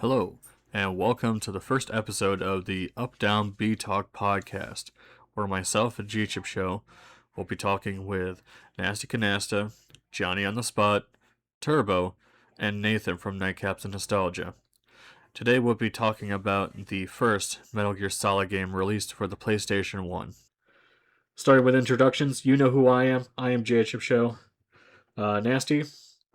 Hello, and welcome to the first episode of the Up Down B Talk podcast, where myself and JChipShow will be talking with Nasty Canasta, Johnny on the Spot, Turbo, and Nathan from Nightcaps Nostalgia. Today we'll be talking about the first Metal Gear Solid game released for the PlayStation 1. Starting with introductions, you know who I am. I am JChipShow. Nasty,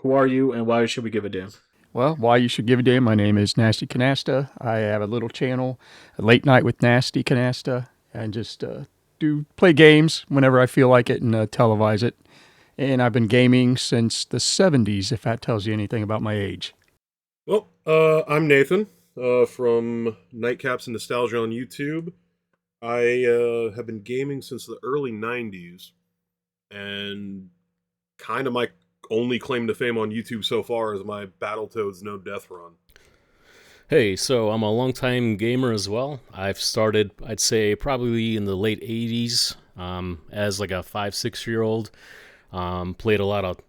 who are you and why should we give a damn? Well, why you should give a damn. My name is Nasty Canasta. I have a little channel, a late night with Nasty Canasta, and just play games whenever I feel like it and televise it. And I've been gaming since the 70s, if that tells you anything about my age. Well, I'm Nathan from Nightcaps Nostalgia on YouTube. I have been gaming since the early 90s, and kind of my only claim to fame on YouTube so far is my Battletoads No Death run. Hey, so I'm a longtime gamer as well. I've started, I'd say, probably in the late 80s as like a 5-6-year-old. Played a lot of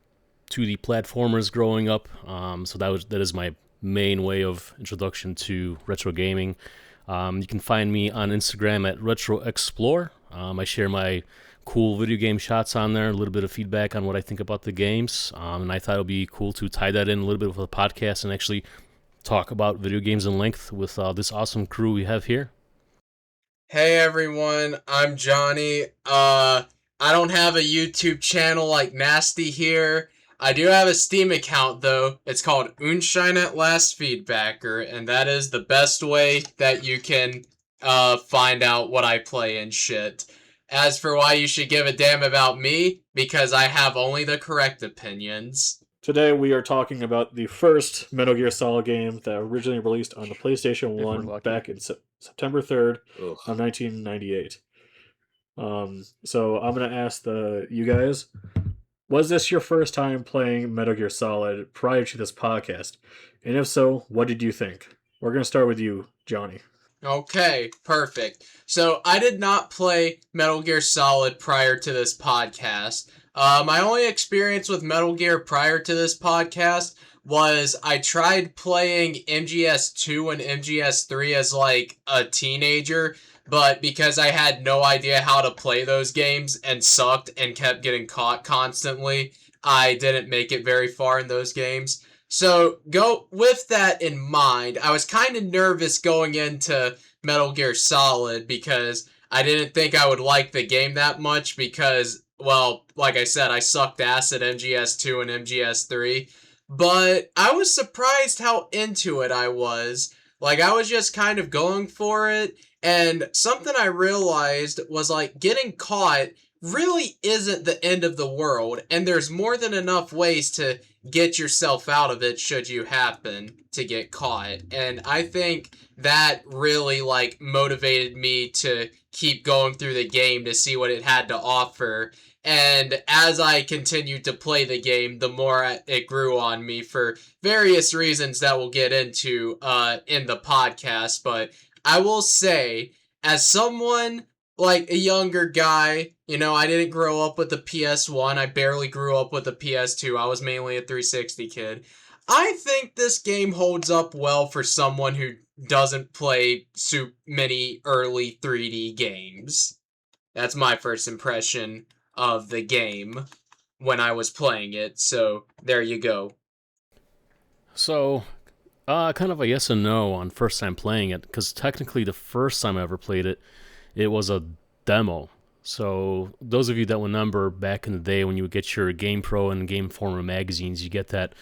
2D platformers growing up, so that is my main way of introduction to retro gaming. You can find me on Instagram at RetroExplore. I share my cool video game shots on there, a little bit of feedback on what I think about the games, and I thought it would be cool to tie that in a little bit with a podcast and actually talk about video games in length with this awesome crew we have here. Hey everyone, I'm Johnny. I don't have a YouTube channel like Nasty here. I do have a Steam account though. It's called Unshine Last Feedbacker, and that is the best way that you can find out what I play and shit. As for why you should give a damn about me, because I have only the correct opinions. Today we are talking about the first Metal Gear Solid game that originally released on the PlayStation 1 back in September 3rd of 1998. So I'm going to ask you guys, was this your first time playing Metal Gear Solid prior to this podcast? And if so, what did you think? We're going to start with you, Johnny. Okay, perfect. So I did not play Metal Gear Solid prior to this podcast. My only experience with Metal Gear prior to this podcast was I tried playing MGS2 and MGS3 as like a teenager, but because I had no idea how to play those games and sucked and kept getting caught constantly, I didn't make it very far in those games. So, with that in mind, I was kind of nervous going into Metal Gear Solid because I didn't think I would like the game that much because, well, like I said, I sucked ass at MGS2 and MGS3. But I was surprised how into it I was. Like, I was just kind of going for it. And something I realized was, like, getting caught really isn't the end of the world. And there's more than enough ways to get yourself out of it should you happen to get caught. And I think that really, like, motivated me to keep going through the game to see what it had to offer. And as I continued to play the game, the more it grew on me for various reasons that we'll get into in the podcast. But I will say, as someone like a younger guy, you know, I didn't grow up with the PS1. I barely grew up with the PS2. I was mainly a 360 kid. I think this game holds up well for someone who doesn't play many early 3D games. That's my first impression of the game when I was playing it, so there you go. So, kind of a yes and no on first time playing it, because technically the first time I ever played it, it was a demo. So those of you that remember back in the day when you would get your Game Pro and Game Informer magazines, you get that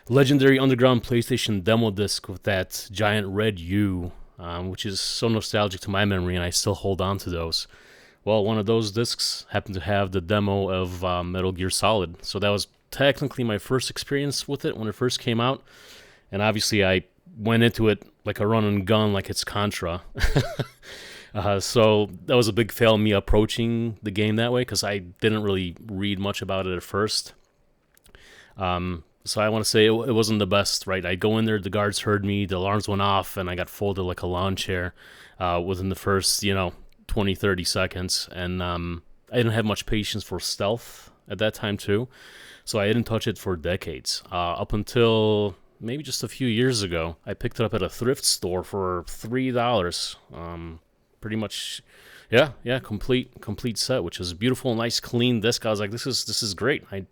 legendary underground PlayStation demo disc with that giant red U, which is so nostalgic to my memory, and I still hold on to those. Well, one of those discs happened to have the demo of Metal Gear Solid, so that was technically my first experience with it when it first came out, and obviously I went into it like a run and gun, like it's Contra. So that was a big fail, me approaching the game that way, because I didn't really read much about it at first. So I want to say it wasn't the best, right? I go in there, the guards heard me, the alarms went off, and I got folded like a lawn chair within the first, 20, 30 seconds. And I didn't have much patience for stealth at that time, too. So I didn't touch it for decades, up until maybe just a few years ago. I picked it up at a thrift store for $3. Pretty much, yeah, complete set, which is a beautiful, nice, clean disc. I was like, this is great. I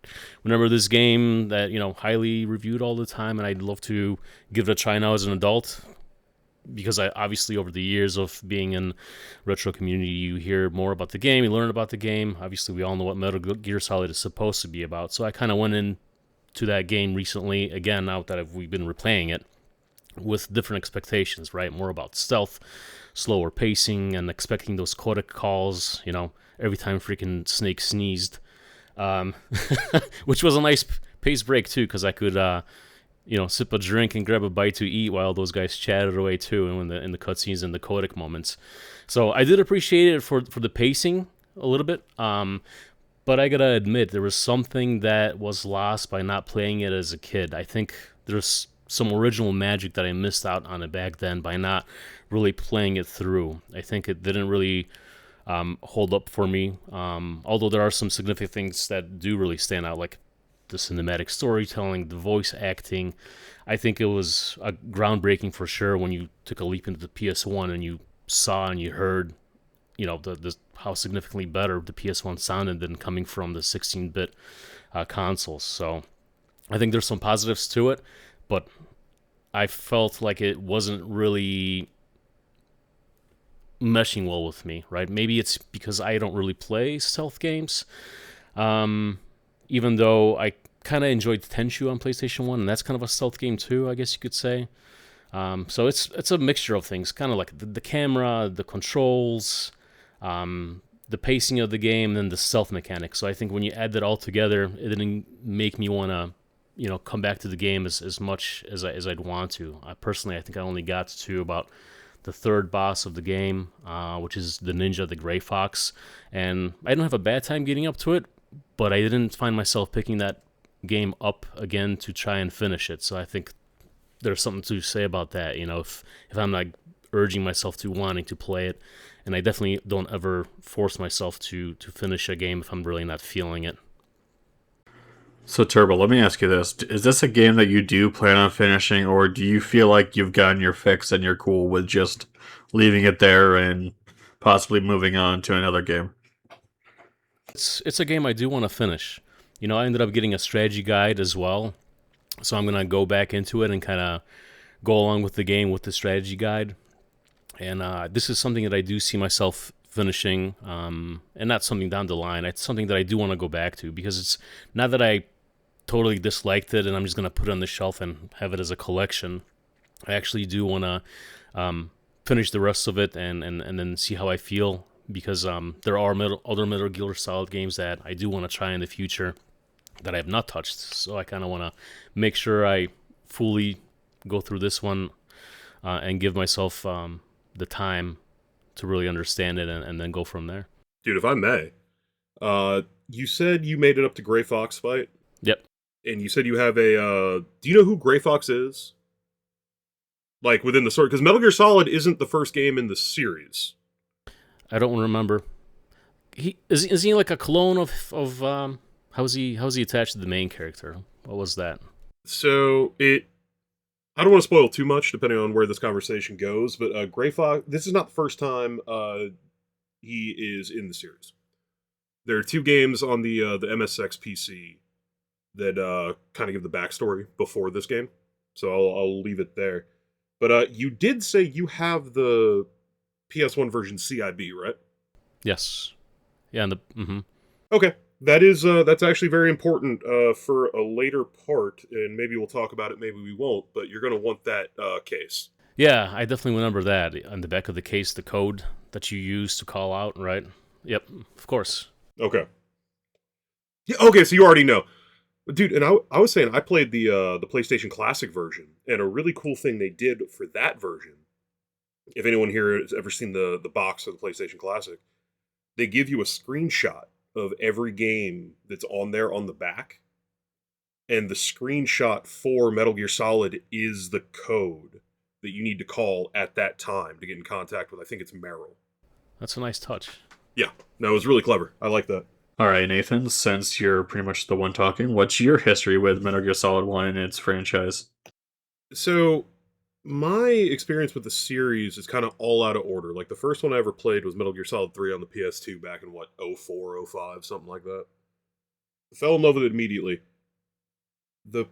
remember this game that highly reviewed all the time, and I'd love to give it a try now as an adult. Because I obviously over the years of being in retro community, you hear more about the game, you learn about the game. Obviously, we all know what Metal Gear Solid is supposed to be about. So I kind of went into that game recently, again, now that we've been replaying it, with different expectations, right? More about stealth, slower pacing, and expecting those codec calls, every time freaking Snake sneezed. Which was a nice pace break, too, because I could... sip a drink and grab a bite to eat while those guys chatted away too, and in the cutscenes and the codec moments. So I did appreciate it for the pacing a little bit. But I gotta admit, there was something that was lost by not playing it as a kid. I think there's some original magic that I missed out on it back then by not really playing it through. I think it didn't really hold up for me. Although there are some significant things that do really stand out, like the cinematic storytelling, the voice acting. I think it was groundbreaking for sure when you took a leap into the PS1 and you saw and you heard, the how significantly better the PS1 sounded than coming from the 16-bit consoles. So I think there's some positives to it, but I felt like it wasn't really meshing well with me, right? Maybe it's because I don't really play stealth games. Even though I kind of enjoyed Tenchu on PlayStation 1, and that's kind of a stealth game too, I guess you could say. So it's a mixture of things, kind of like the camera, the controls, the pacing of the game, and then the stealth mechanics. So I think when you add that all together, it didn't make me want to, come back to the game as much as I'd want to. Personally, I think I only got to about the third boss of the game, which is the ninja, the Gray Fox, and I didn't have a bad time getting up to it, but I didn't find myself picking that game up again to try and finish it. So I think there's something to say about that, if I'm like urging myself to wanting to play it, and I definitely don't ever force myself to finish a game if I'm really not feeling it. So Turbo, let me ask you this. Is this a game that you do plan on finishing, or do you feel like you've gotten your fix and you're cool with just leaving it there and possibly moving on to another game? It's a game I do want to finish. I ended up getting a strategy guide as well, so I'm going to go back into it and kind of go along with the game with the strategy guide. And this is something that I do see myself finishing, and not something down the line. It's something that I do want to go back to, because it's not that I totally disliked it and I'm just going to put it on the shelf and have it as a collection. I actually do want to finish the rest of it and then see how I feel, because there are other Metal Gear Solid games that I do want to try in the future that I have not touched. So I kind of want to make sure I fully go through this one and give myself the time to really understand it and then go from there. Dude, if I may, you said you made it up to Gray Fox fight? Yep. And you said you have a... do you know who Gray Fox is? Like, within the story? Because Metal Gear Solid isn't the first game in the series. I don't remember. Is he like a clone of how's he attached to the main character? What was that? So I don't want to spoil too much depending on where this conversation goes, but Gray Fox, this is not the first time he is in the series. There are two games on the MSX PC that kind of give the backstory before this game, so I'll leave it there. But you did say you have the PS1 version CIB, right? Yes. Yeah. Okay, that's actually very important for a later part, and maybe we'll talk about it, maybe we won't. But you're going to want that case. Yeah, I definitely remember that on the back of the case, the code that you use to call out, right? Yep, of course. Okay. Yeah. Okay, so you already know, dude. And I was saying I played the PlayStation Classic version, and a really cool thing they did for that version. If anyone here has ever seen the box of the PlayStation Classic, they give you a screenshot of every game that's on there on the back. And the screenshot for Metal Gear Solid is the code that you need to call at that time to get in contact with, I think it's Merrill. That's a nice touch. Yeah, no, it was really clever. I like that. All right, Nathan, since you're pretty much the one talking, what's your history with Metal Gear Solid 1 and its franchise? So, my experience with the series is kind of all out of order. Like, the first one I ever played was Metal Gear Solid 3 on the PS2 back in, what, 04, 05, something like that. Fell in love with it immediately. The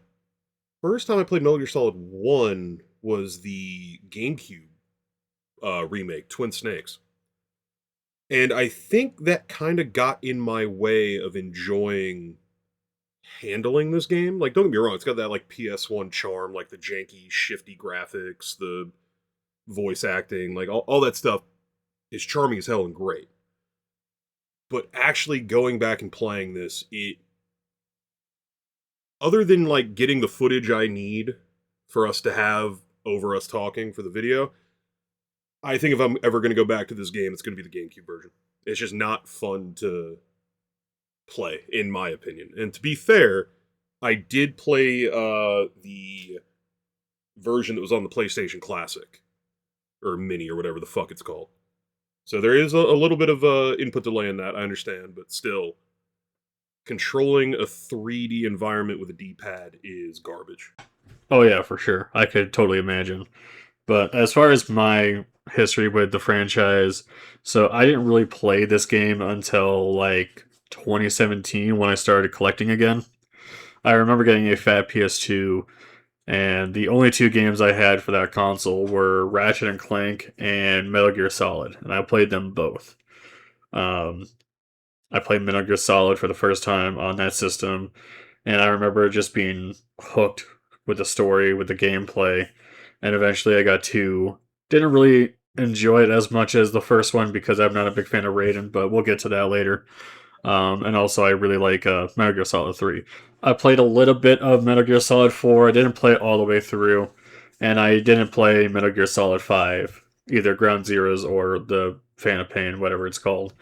first time I played Metal Gear Solid 1 was the GameCube remake, Twin Snakes. And I think that kind of got in my way of enjoying handling this game. Like, don't get me wrong, it's got that, like, PS1 charm, like the janky, shifty graphics, the voice acting, like, all that stuff is charming as hell and great. But actually going back and playing this, other than, like, getting the footage I need for us to have over us talking for the video, I think if I'm ever going to go back to this game, it's going to be the GameCube version. It's just not fun to play, in my opinion. And to be fair, I did play the version that was on the PlayStation Classic, or Mini, or whatever the fuck it's called. So there is a little bit of input delay in that, I understand, but still, controlling a 3D environment with a D-pad is garbage. Oh yeah, for sure. I could totally imagine. But as far as my history with the franchise, so I didn't really play this game until like 2017 when I started collecting again. I remember getting a fat PS2, and the only two games I had for that console were Ratchet and Clank and Metal Gear Solid, and I played them both. Um, I played Metal Gear Solid for the first time on that system, and I remember just being hooked with the story, with the gameplay, and eventually I got two. Didn't really enjoy it as much as the first one because I'm not a big fan of Raiden, but we'll get to that later. And also, I really like Metal Gear Solid 3. I played a little bit of Metal Gear Solid 4. I didn't play it all the way through. And I didn't play Metal Gear Solid 5, either Ground Zeroes or the Fan of Pain, whatever it's called.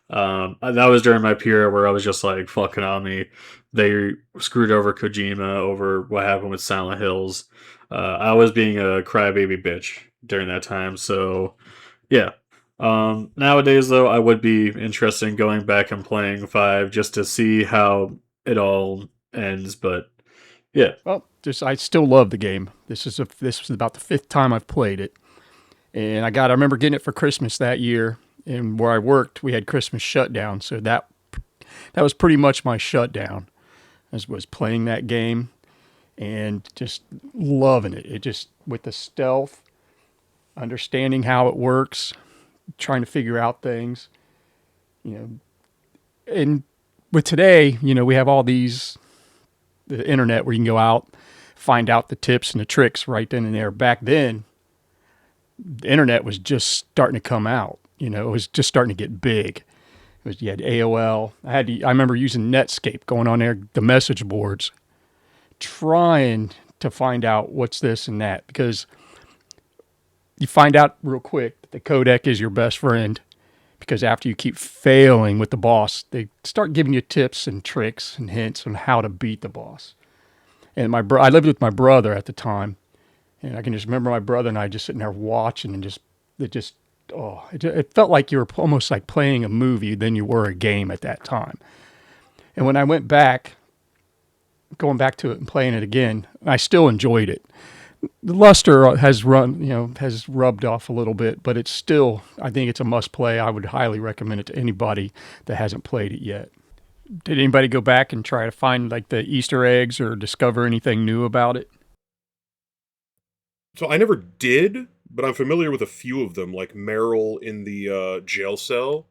That was during my period where I was just like, fucking on me. They screwed over Kojima over what happened with Silent Hills. I was being a crybaby bitch during that time, so yeah. Nowadays, though, I would be interested in going back and playing 5 just to see how it all ends, but yeah. Well, just I still love the game. This was about the fifth time I've played it, and I remember getting it for Christmas that year. And where I worked, we had Christmas shutdown, so that was pretty much my shutdown, as was playing that game and just loving it. It just with the stealth, understanding how it works, trying to figure out things, you know. And with today, we have all the internet where you can go out, find out the tips and the tricks right then and there. Back then, the internet was just starting to come out. It was just starting to get big. You had AOL. I remember using Netscape, going on there, the message boards, trying to find out what's this and that, because you find out real quick that the codec is your best friend, because after you keep failing with the boss, they start giving you tips and tricks and hints on how to beat the boss. And I lived with my brother at the time, and I can just remember my brother and I just sitting there watching, and it felt like you were almost like playing a movie than you were a game at that time. And when I went back, going back to it and playing it again, I still enjoyed it. The luster has rubbed off a little bit, but it's still, I think it's a must play. I would highly recommend it to anybody that hasn't played it yet. Did anybody go back and try to find like the Easter eggs or discover anything new about it? So I never did, but I'm familiar with a few of them, like Meryl in the jail cell.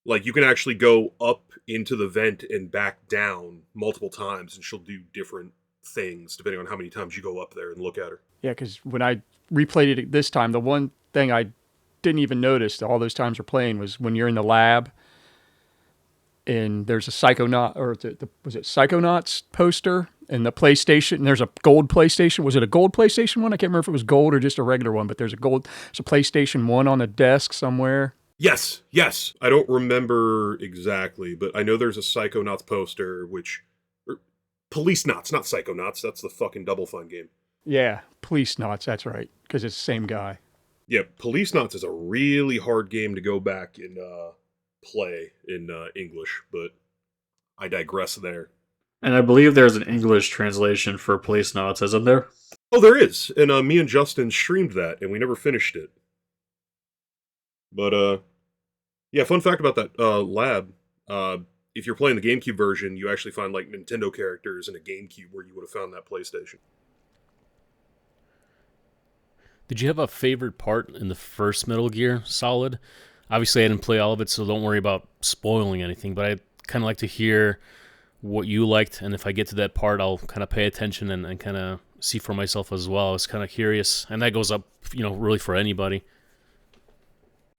Like, you can actually go up into the vent and back down multiple times, and she'll do different things depending on how many times you go up there and look at her. Yeah, because when I replayed it this time, the one thing I didn't even notice all those times we're playing was when you're in the lab and there's a Psychonaut, or was it Psychonauts poster and the PlayStation, and there's a gold PlayStation. Was it a gold PlayStation one? I can't remember if it was gold or just a regular one, but there's a PlayStation 1 on a desk somewhere. Yes. I don't remember exactly, but I know there's a Psychonauts poster, Police Knots, not Psychonauts. That's the fucking Double Fine game. Yeah, Police Knots, that's right, because it's the same guy. Yeah, Police Knots is a really hard game to go back and play in English, but I digress there. And I believe there's an English translation for Placenauts, isn't there? Oh, there is, and me and Justin streamed that, and we never finished it. But yeah, fun fact about that lab. If you're playing the GameCube version, you actually find like Nintendo characters in a GameCube where you would have found that PlayStation. Did you have a favorite part in the first Metal Gear Solid? Obviously, I didn't play all of it, so don't worry about spoiling anything. But I'd kind of like to hear what you liked, and if I get to that part, I'll kind of pay attention and kind of see for myself as well. I was kind of curious, and that goes up, really for anybody.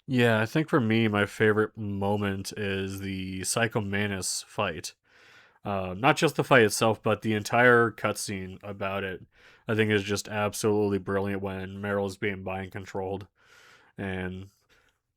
Yeah, I think for me, my favorite moment is the Psycho Manus fight. Not just the fight itself, but the entire cutscene about it. I think is just absolutely brilliant when Meryl's being mind controlled, and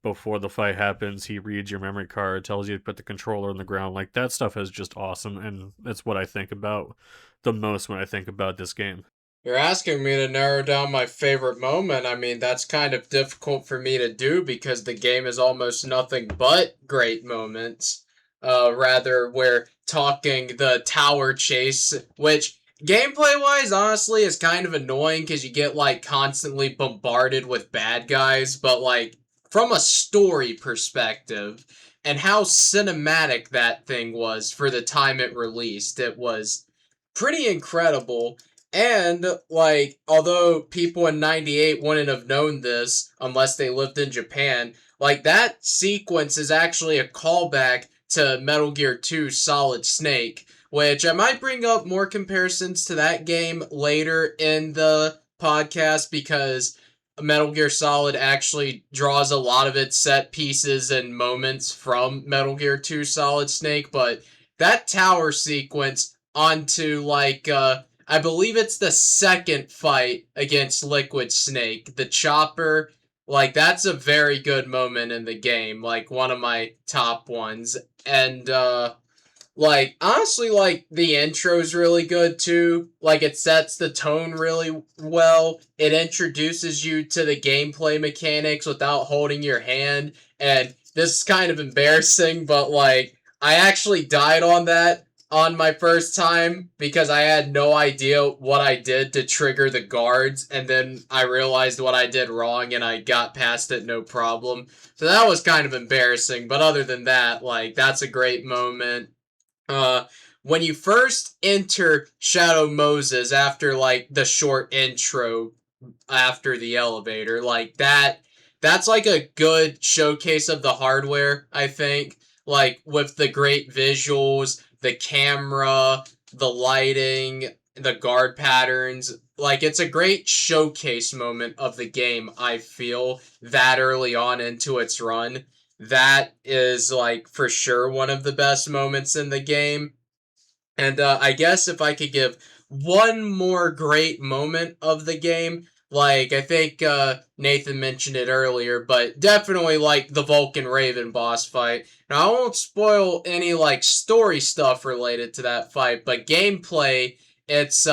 before the fight happens, he reads your memory card, tells you to put the controller on the ground. Like that stuff is just awesome, and that's what I think about the most when I think about this game. You're asking me to narrow down my favorite moment. I mean, that's kind of difficult for me to do because the game is almost nothing but great moments. Rather, we're talking the tower chase, which gameplay wise, honestly, is kind of annoying because you get like constantly bombarded with bad guys, but like from a story perspective and how cinematic that thing was for the time it released, it was pretty incredible. And, like, although people in 98 wouldn't have known this unless they lived in Japan, like, that sequence is actually a callback to Metal Gear 2 Solid Snake, which I might bring up more comparisons to that game later in the podcast because Metal Gear Solid actually draws a lot of its set pieces and moments from Metal Gear 2 Solid Snake, but that tower sequence onto, like, I believe it's the second fight against Liquid Snake. The chopper, like, that's a very good moment in the game. Like, one of my top ones. And, like, honestly, like, the intro's really good, too. Like, it sets the tone really well. It introduces you to the gameplay mechanics without holding your hand. And this is kind of embarrassing, but, like, I actually died on that on my first time because I had no idea what I did to trigger the guards, and then I realized what I did wrong and I got past it no problem. So that was kind of embarrassing, but other than that, like, that's a great moment. uh when you first enter Shadow Moses after like the short intro after the elevator, like that's like a good showcase of the hardware, I think, like with the great visuals, the camera, the lighting, the guard patterns. Like, it's a great showcase moment of the game, I feel, that early on into its run. That is, like, for sure one of the best moments in the game. And I guess if I could give one more great moment of the game, like, I think Nathan mentioned it earlier, but definitely, like, the Vulcan Raven boss fight. Now, I won't spoil any, like, story stuff related to that fight, but gameplay, it's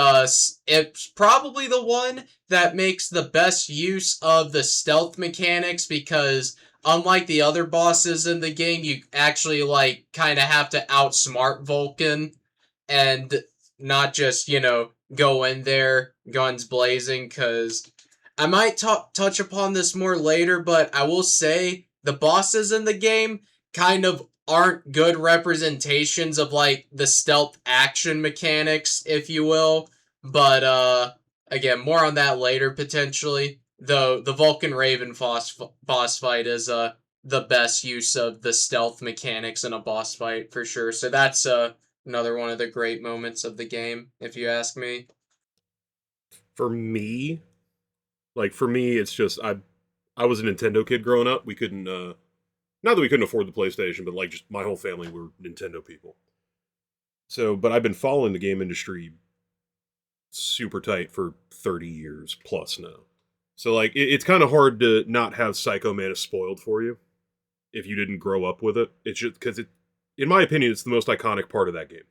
probably the one that makes the best use of the stealth mechanics because unlike the other bosses in the game, you actually, like, kind of have to outsmart Vulcan and not just, go in there guns blazing, because I might touch upon this more later, but I will say the bosses in the game kind of aren't good representations of, like, the stealth action mechanics, if you will. But, again, more on that later, potentially. Though the Vulcan Raven boss fight is, the best use of the stealth mechanics in a boss fight, for sure. So that's, another one of the great moments of the game, if you ask me. For me, it's just I was a Nintendo kid growing up. We couldn't not that we couldn't afford the PlayStation, but like just my whole family were Nintendo people. So, but I've been following the game industry super tight for 30 years plus now. So like it's kind of hard to not have Psycho Mantis spoiled for you if you didn't grow up with it. It's just because in my opinion, it's the most iconic part of that game.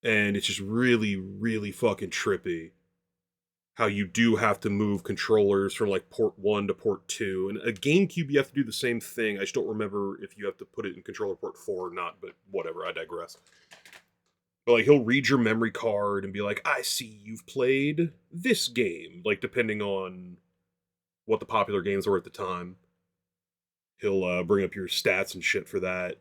And it's just really, really fucking trippy how you do have to move controllers from like port 1 to port 2. And a GameCube, you have to do the same thing. I just don't remember if you have to put it in controller port 4 or not, but whatever, I digress. But like he'll read your memory card and be like, I see you've played this game, like depending on what the popular games were at the time. He'll bring up your stats and shit for that.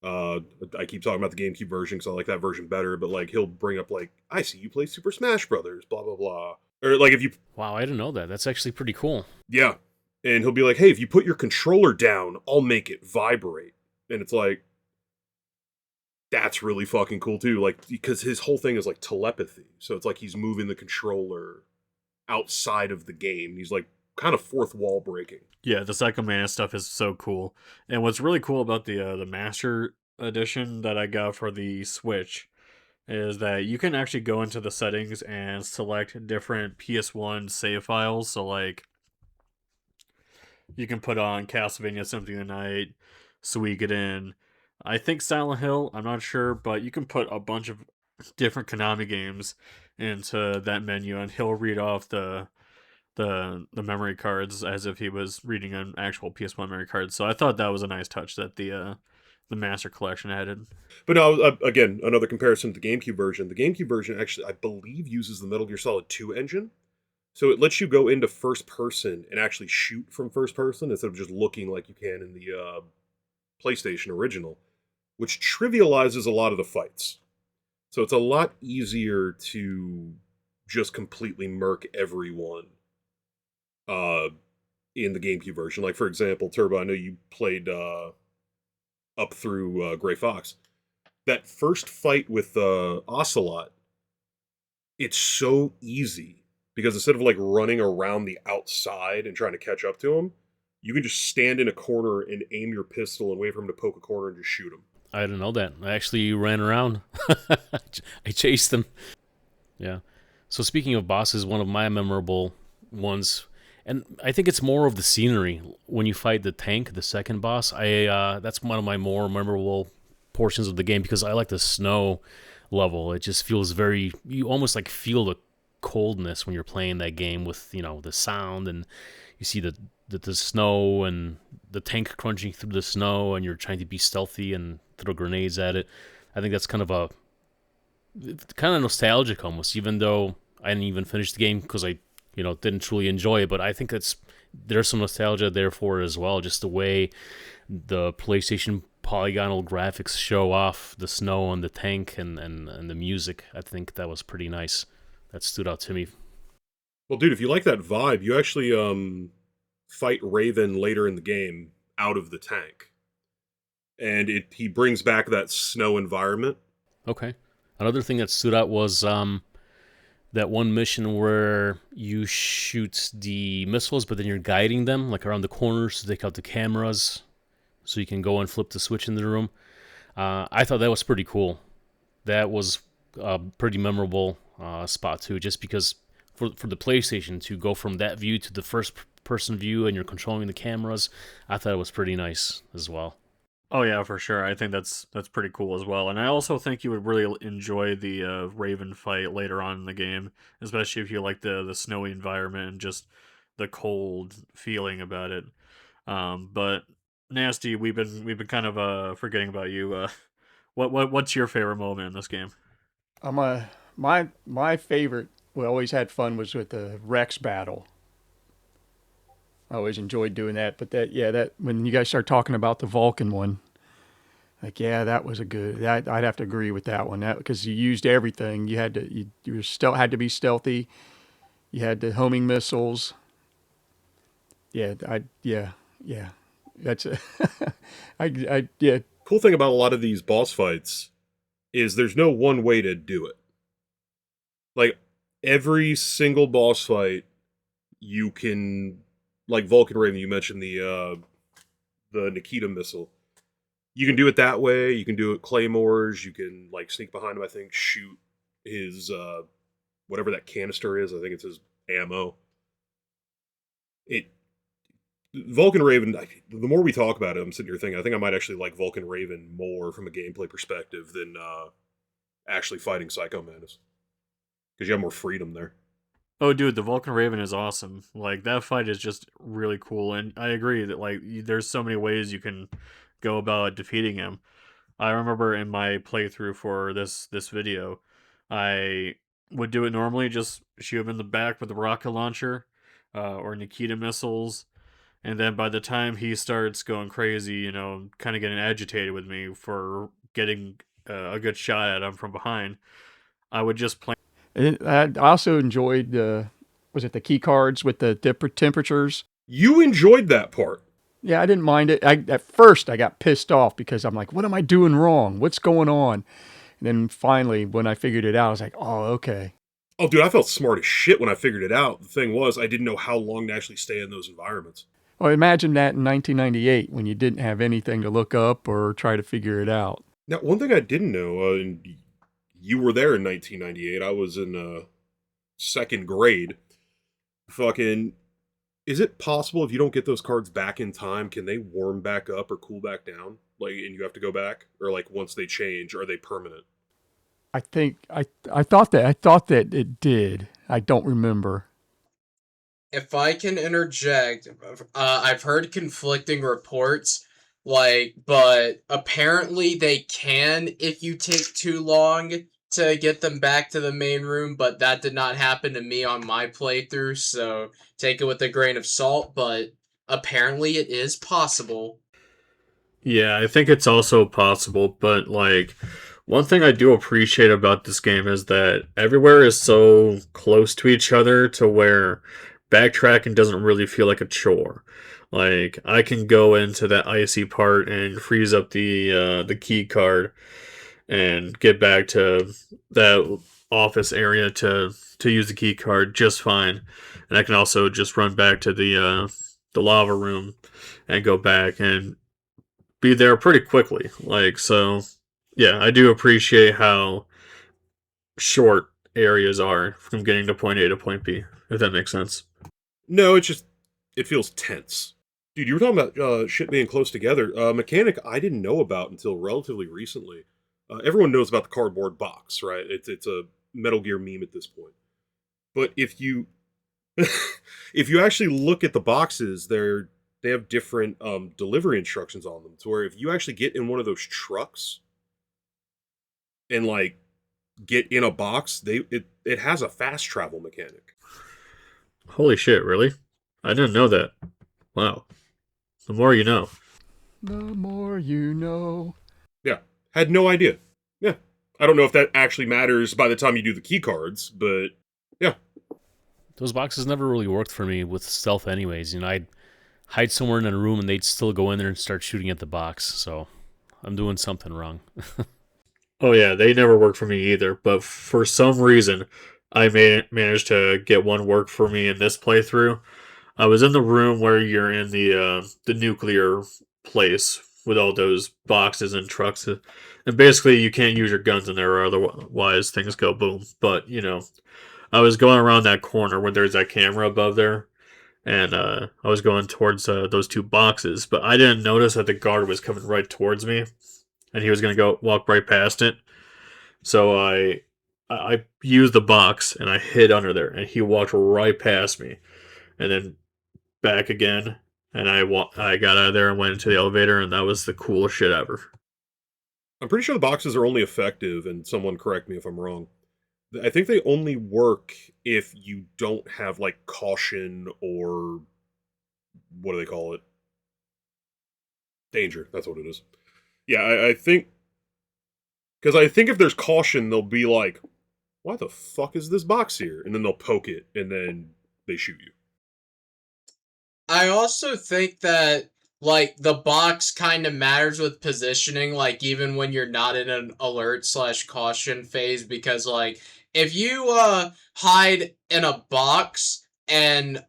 I keep talking about the GameCube version because I like that version better, but like he'll bring up like, I see you play Super Smash Brothers, blah blah blah. Or like if you Wow, I didn't know that. That's actually pretty cool. Yeah. And he'll be like, hey, if you put your controller down, I'll make it vibrate. And it's like, that's really fucking cool too. Like, because his whole thing is like telepathy. So it's like he's moving the controller outside of the game. He's like kind of fourth wall breaking. Yeah, the Psycho Mantis stuff is so cool. And what's really cool about the Master Edition that I got for the Switch is that you can actually go into the settings and select different PS1 save files. So like you can put on Castlevania Symphony of the Night, Suikoden, I think Silent Hill, I'm not sure, but you can put a bunch of different Konami games into that menu and he'll read off the memory cards as if he was reading an actual PS1 memory card. So I thought that was a nice touch that the Master Collection added. But no, again, another comparison to the GameCube version. The GameCube version actually, I believe, uses the Metal Gear Solid 2 engine. So it lets you go into first person and actually shoot from first person instead of just looking like you can in the PlayStation original, which trivializes a lot of the fights. So it's a lot easier to just completely murk everyone in the GameCube version. Like, for example, Turbo, I know you played up through Gray Fox. That first fight with Ocelot, it's so easy because instead of like running around the outside and trying to catch up to him, you can just stand in a corner and aim your pistol and wait for him to poke a corner and just shoot him. I didn't know that. I actually ran around. I chased them. Yeah. So speaking of bosses, one of my memorable ones, and I think it's more of the scenery when you fight the tank, the second boss. That's one of my more memorable portions of the game because I like the snow level. It just feels you almost like feel the coldness when you're playing that game with, the sound, and you see the snow and the tank crunching through the snow and you're trying to be stealthy and throw grenades at it. I think that's kind of nostalgic almost, even though I didn't even finish the game because I didn't truly enjoy it, but I think there's some nostalgia there for it as well, just the way the PlayStation polygonal graphics show off the snow on the tank and the music. I think that was pretty nice. That stood out to me. Well, dude, if you like that vibe, you actually fight Raven later in the game out of the tank. And he brings back that snow environment. Okay. Another thing that stood out was that one mission where you shoot the missiles, but then you're guiding them like around the corners to take out the cameras so you can go and flip the switch in the room. I thought that was pretty cool. That was a pretty memorable spot too, just because for the PlayStation to go from that view to the first person view and you're controlling the cameras, I thought it was pretty nice as well. Oh yeah, for sure. I think that's pretty cool as well. And I also think you would really enjoy the Raven fight later on in the game, especially if you like the snowy environment and just the cold feeling about it. But Nasty, we've been kind of forgetting about you. What's your favorite moment in this game? My favorite, we always had fun, was with the Rex battle. I always enjoyed doing that, but that when you guys start talking about the Vulcan one, like that was I'd have to agree with that one. That because you used everything. You had to had to be stealthy. You had the homing missiles. Yeah. That's yeah. Cool thing about a lot of these boss fights is there's no one way to do it. Like every single boss fight, you can. Like Vulcan Raven, you mentioned the Nikita missile. You can do it that way. You can do it claymores. You can like sneak behind him. I think shoot his whatever that canister is. I think it's his ammo. Vulcan Raven. The more we talk about it, I'm sitting here thinking I think I might actually like Vulcan Raven more from a gameplay perspective than actually fighting Psycho Mantis because you have more freedom there. Oh, dude, the Vulcan Raven is awesome. Like that fight is just really cool, and I agree that like there's so many ways you can go about defeating him. I remember in my playthrough for this video, I would do it normally, just shoot him in the back with a rocket launcher, or Nikita missiles, and then by the time he starts going crazy, kind of getting agitated with me for getting a good shot at him from behind, I would just play. I also enjoyed was it the key cards with the different temperatures? You enjoyed that part. Yeah, I didn't mind it. At first, I got pissed off because I'm like, what am I doing wrong? What's going on? And then finally, when I figured it out, I was like, oh, okay. Oh, dude, I felt smart as shit when I figured it out. The thing was, I didn't know how long to actually stay in those environments. Well, imagine that in 1998 when you didn't have anything to look up or try to figure it out. Now, one thing I didn't know, and you were there in 1998. I was in second grade. Fucking, is it possible if you don't get those cards back in time, can they warm back up or cool back down? Like, and you have to go back, or like once they change, are they permanent? I think I thought that it did. I don't remember. If I can interject, I've heard conflicting reports, like, but apparently they can if you take too long to get them back to the main room, but that did not happen to me on my playthrough, so take it with a grain of salt, but apparently it is possible. Yeah, I think it's also possible, but like one thing I do appreciate about this game is that everywhere is so close to each other to where backtracking doesn't really feel like a chore. Like I can go into that icy part and freeze up the key card and get back to that office area to use the key card just fine. And I can also just run back to the lava room and go back and be there pretty quickly. Like, so, yeah, I do appreciate how short areas are from getting to point A to point B, if that makes sense. No, it's just, it feels tense. Dude, you were talking about shit being close together. Mechanic I didn't know about until relatively recently. Everyone knows about the cardboard box, right? It's a Metal Gear meme at this point. But if you if you actually look at the boxes, they have different delivery instructions on them. To where if you actually get in one of those trucks and like get in a box, it has a fast travel mechanic. Holy shit, really? I didn't know that. Wow. The more you know. The more you know. Yeah, had no idea. Yeah, I don't know if that actually matters by the time you do the key cards, but yeah. Those boxes never really worked for me with stealth anyways. I'd hide somewhere in a room and they'd still go in there and start shooting at the box. So I'm doing something wrong. Oh, yeah, they never worked for me either, but for some reason, managed to get one work for me in this playthrough. I was in the room where you're in the nuclear place with all those boxes and trucks, and basically you can't use your guns in there, or otherwise things go boom. But I was going around that corner where there's that camera above there, and I was going towards those two boxes, but I didn't notice that the guard was coming right towards me, and he was gonna go walk right past it. So I used the box and I hid under there, and he walked right past me, and then back again, and I got out of there and went into the elevator, and that was the coolest shit ever. I'm pretty sure the boxes are only effective, and someone correct me if I'm wrong. I think they only work if you don't have like caution or what do they call it? Danger. That's what it is. Yeah, I think because I think if there's caution, they'll be like, "Why the fuck is this box here?" And then they'll poke it, and then they shoot you. I also think that like the box kind of matters with positioning, like even when you're not in an alert slash caution phase, because like if you hide in a box and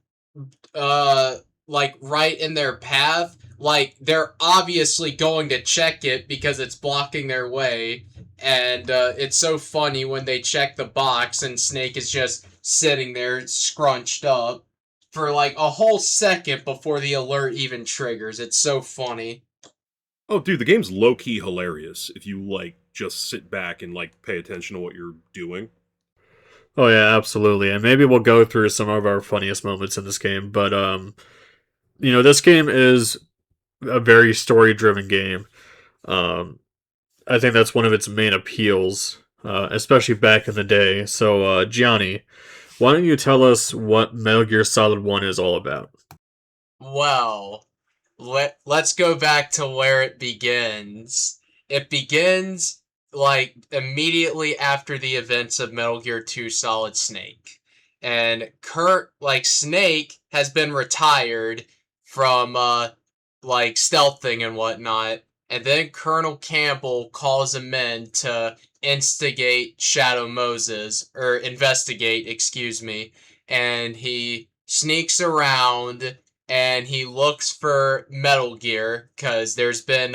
uh like right in their path, like they're obviously going to check it because it's blocking their way, and it's so funny when they check the box and Snake is just sitting there scrunched up for like a whole second before the alert even triggers. It's so funny. Oh, dude, the game's low key hilarious if you like just sit back and like pay attention to what you're doing. Oh yeah, absolutely. And maybe we'll go through some of our funniest moments in this game, but this game is a very story-driven game. Um, I think that's one of its main appeals, especially back in the day. So, Gianni, why don't you tell us what Metal Gear Solid 1 is all about? Well, let's go back to where it begins. It begins like immediately after the events of Metal Gear 2 Solid Snake. And Snake has been retired from like stealthing and whatnot. And then Colonel Campbell calls him in to instigate Shadow Moses, or investigate, excuse me. And he sneaks around and he looks for Metal Gear because there's been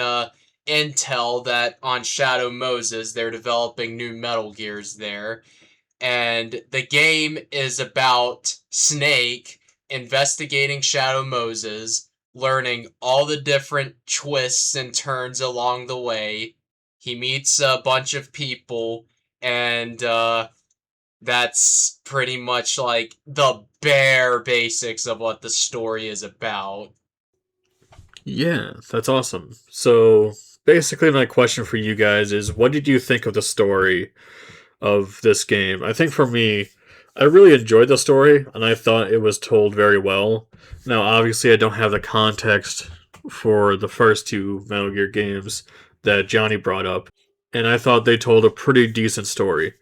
intel that on Shadow Moses they're developing new Metal Gears there. And the game is about Snake investigating Shadow Moses, learning all the different twists and turns along the way. He meets a bunch of people, and that's pretty much like the bare basics of what the story is about. Yeah, that's awesome. So, basically, my question for you guys is what did you think of the story of this game? I think for me, I really enjoyed the story, and I thought it was told very well. Now, obviously, I don't have the context for the first two Metal Gear games that Johnny brought up, and I thought they told a pretty decent story.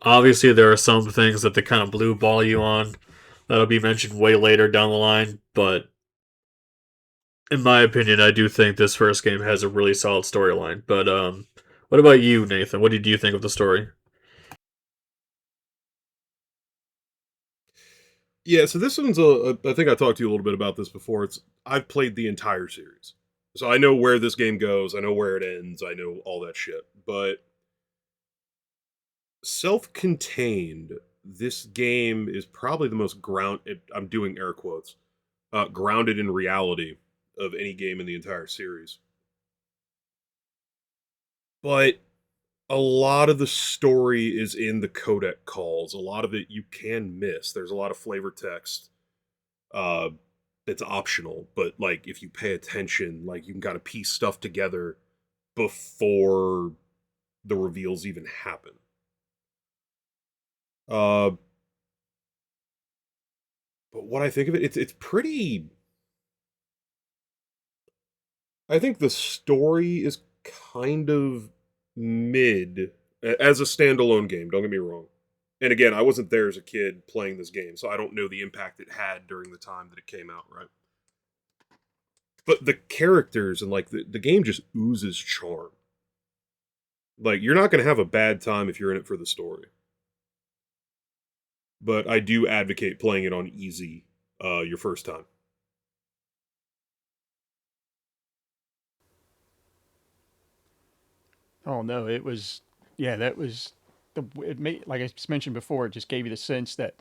Obviously, there are some things that they kind of blue ball you on that'll be mentioned way later down the line, but in my opinion, I do think this first game has a really solid storyline. But what about you, Nathan? What did you think of the story? Yeah, so this one's I think I talked to you a little bit about this before. I've played the entire series. So I know where this game goes, I know where it ends, I know all that shit. But self-contained, this game is probably the most I'm doing air quotes, grounded in reality of any game in the entire series. But a lot of the story is in the codec calls. A lot of it you can miss. There's a lot of flavor text uh that's optional, but like if you pay attention, like you can kind of piece stuff together before the reveals even happen. Uh but what I think of it, it's pretty. I think the story is kind of mid as a standalone game, don't get me wrong. And again, I wasn't there as a kid playing this game, so I don't know the impact it had during the time that it came out, right? But the characters and like the game just oozes charm. Like you're not going to have a bad time if you're in it for the story. But I do advocate playing it on easy your first time. Oh no, it was, yeah, that was it made, like I just mentioned before, it just gave you the sense that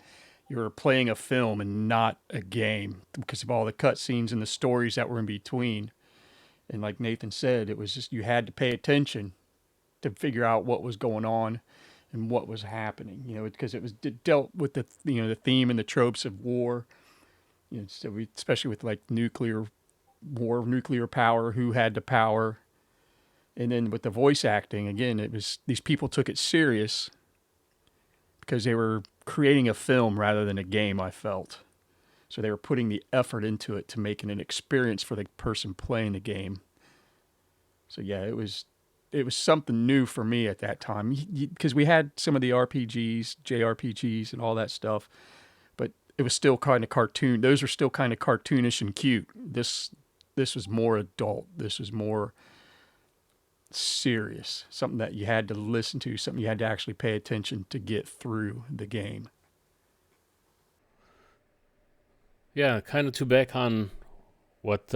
you were playing a film and not a game because of all the cutscenes and the stories that were in between. And like Nathan said, it was just you had to pay attention to figure out what was going on and what was happening. Because it dealt with the theme and the tropes of war. So especially with like nuclear war, nuclear power, who had the power. And then with the voice acting, again, it was these people took it serious because they were creating a film rather than a game, I felt. So they were putting the effort into it to make it an experience for the person playing the game. So yeah, it was something new for me at that time because we had some of the RPGs, JRPGs, and all that stuff, but it was still kind of cartoon. Those were still kind of cartoonish and cute. This was more adult. This was more serious, something that you had to listen to, something you had to actually pay attention to get through the game. Yeah, kind of to back on what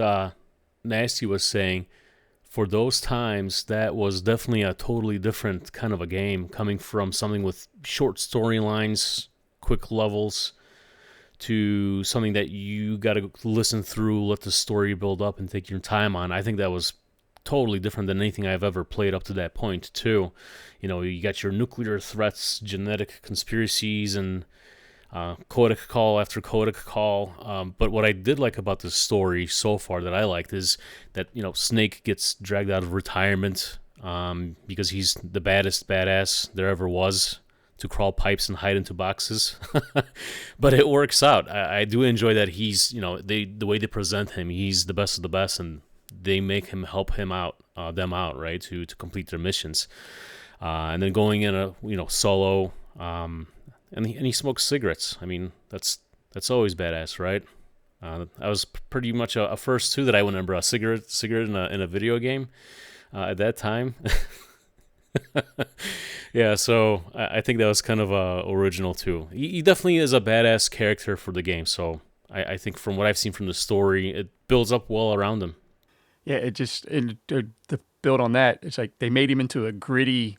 Nasty was saying. For those times, that was definitely a totally different kind of a game, coming from something with short storylines, quick levels, to something that you got to listen through, let the story build up, and take your time on. I think that was totally different than anything I've ever played up to that point, too. You know, you got your nuclear threats, genetic conspiracies, and codec call after codec call. But what I did like about this story so far that I liked is that, you know, Snake gets dragged out of retirement because he's the baddest badass there ever was to crawl pipes and hide into boxes. But it works out. I do enjoy that he's, you know, the way they present him, he's the best of the best, and they make him help him out, them out, right, to complete their missions. And then going in a, you know, solo, and he smokes cigarettes. I mean, that's always badass, right? I was pretty much a first too that I remember a cigarette in a video game at that time. Yeah, so I think that was kind of original too. He definitely is a badass character for the game. So I think from what I've seen from the story, it builds up well around him. Yeah, it just and the build on that. It's like they made him into a gritty